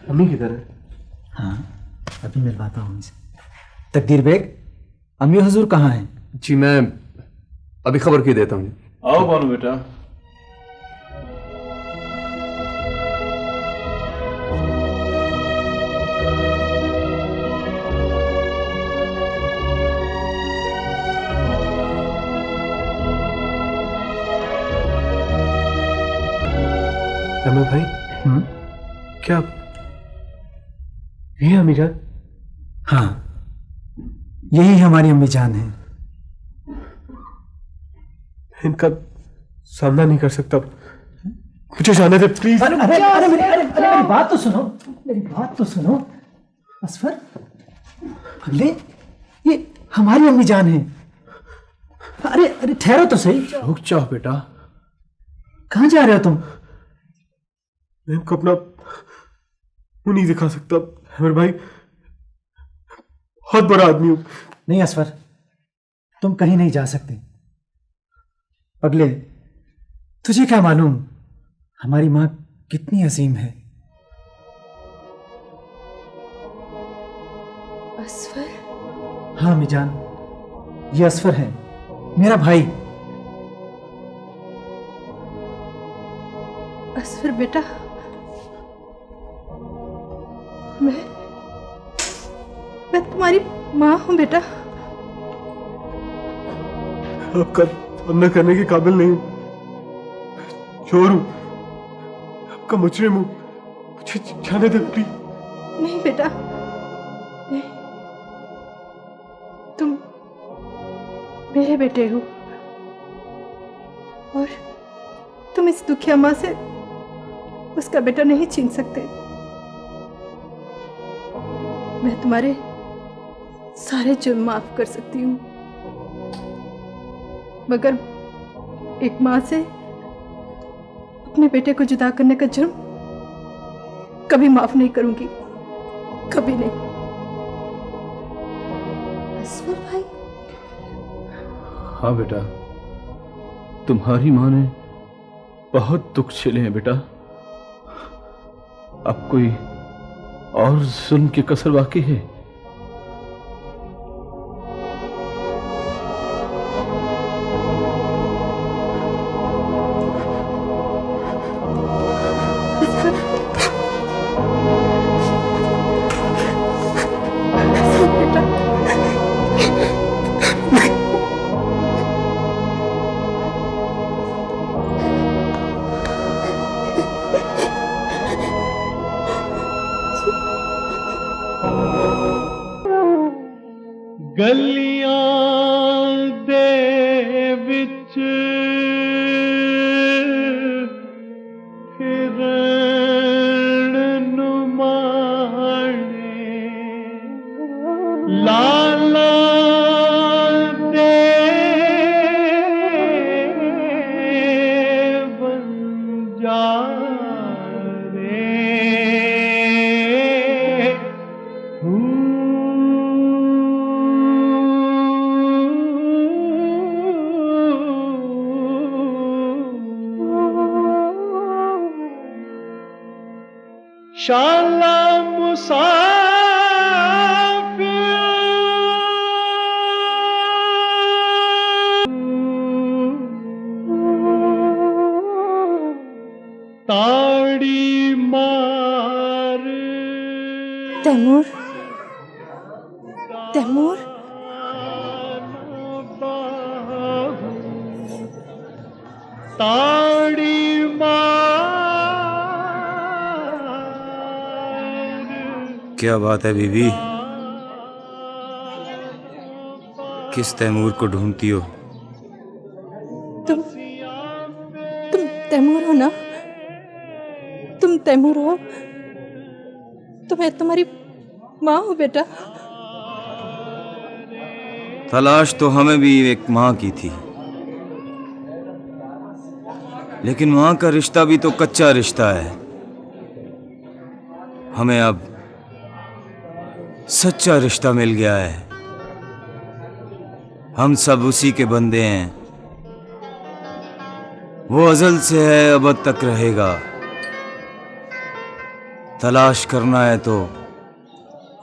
अम्मी किधर है? हाँ, अभी मिलवाता हूँ उनसे। तकदीर बेग, अम्मी हुजूर कहाँ हैं? जी मैं अभी खबर की देता हूँ। आओ बानू बेटा। अम्मा भाई, क्या ये अम्मी जान? हाँ, यही हमारी अम्मी जान है। इनका सामना नहीं कर सकता, मुझे जाने दे प्लीज। अरे मेरी बात तो सुनो, मेरी बात तो सुनो असफर। अगले ये हमारी अम्मी जान है। अरे ठहरो तो सही। रुक जाओ बेटा। कहाँ जा रहे हो तुम? मैं इनको अपना मुंह नहीं दिखा सकता अमर भाई, बहुत बड़ा आदमी हूं। नहीं असफर, तुम कहीं नहीं जा सकते। अगले तुझे क्या मालूम हमारी मां कितनी अजीम है। असफर? हाँ मिजान, ये असफर है, मेरा भाई। असफर बेटा, मैं तुम्हारी माँ हूँ बेटा। आपका सामना करने के काबिल नहीं हूं, चोर हूं, आपका मुजरिम हूं, मुझे जाने दे प्लीज। नहीं बेटा, नहीं, तुम मेरे बेटे हो और तुम इस दुखिया माँ से उसका बेटा नहीं छीन सकते। मैं तुम्हारे सारे जुर्म माफ कर सकती हूँ, मगर एक माँ से अपने बेटे को जुदा करने का जुर्म कभी माफ नहीं करूंगी, कभी नहीं। असफर भाई, हाँ बेटा, तुम्हारी माँ ने बहुत दुख झेले हैं बेटा। अब कोई और जुल्म की कसर बाकी है? गलियां दे विच फिरण नू माणे लाला दे शाला ताड़ी मार तैमूर, तैमूर, ताड़ी क्या बात है बीबी? किस तैमूर को ढूंढती हो? तुम तैमूर हो ना? तुम तैमूर हो? तुम्हारी माँ हो बेटा? तलाश तो हमें भी एक माँ की थी, लेकिन माँ का रिश्ता भी तो कच्चा रिश्ता है। हमें अब सच्चा रिश्ता मिल गया है। हम सब उसी के बंदे हैं। वो अज़ल से है, अबद तक रहेगा। तलाश करना है तो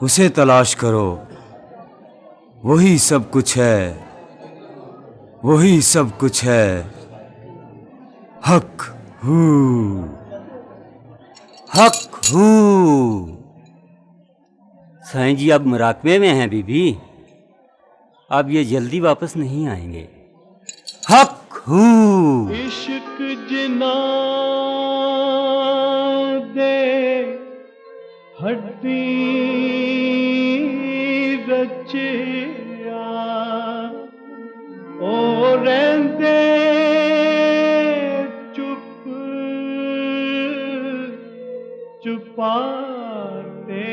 उसे तलाश करो। वही सब कुछ है, वही सब कुछ है। हक हू, हक हू। साईं जी अब मुराकबे में हैं बीबी, अब ये जल्दी वापस नहीं आएंगे। हक हू। इश्क जिना दे हड्डी रचिया ओ रहंदे चुप चुपाते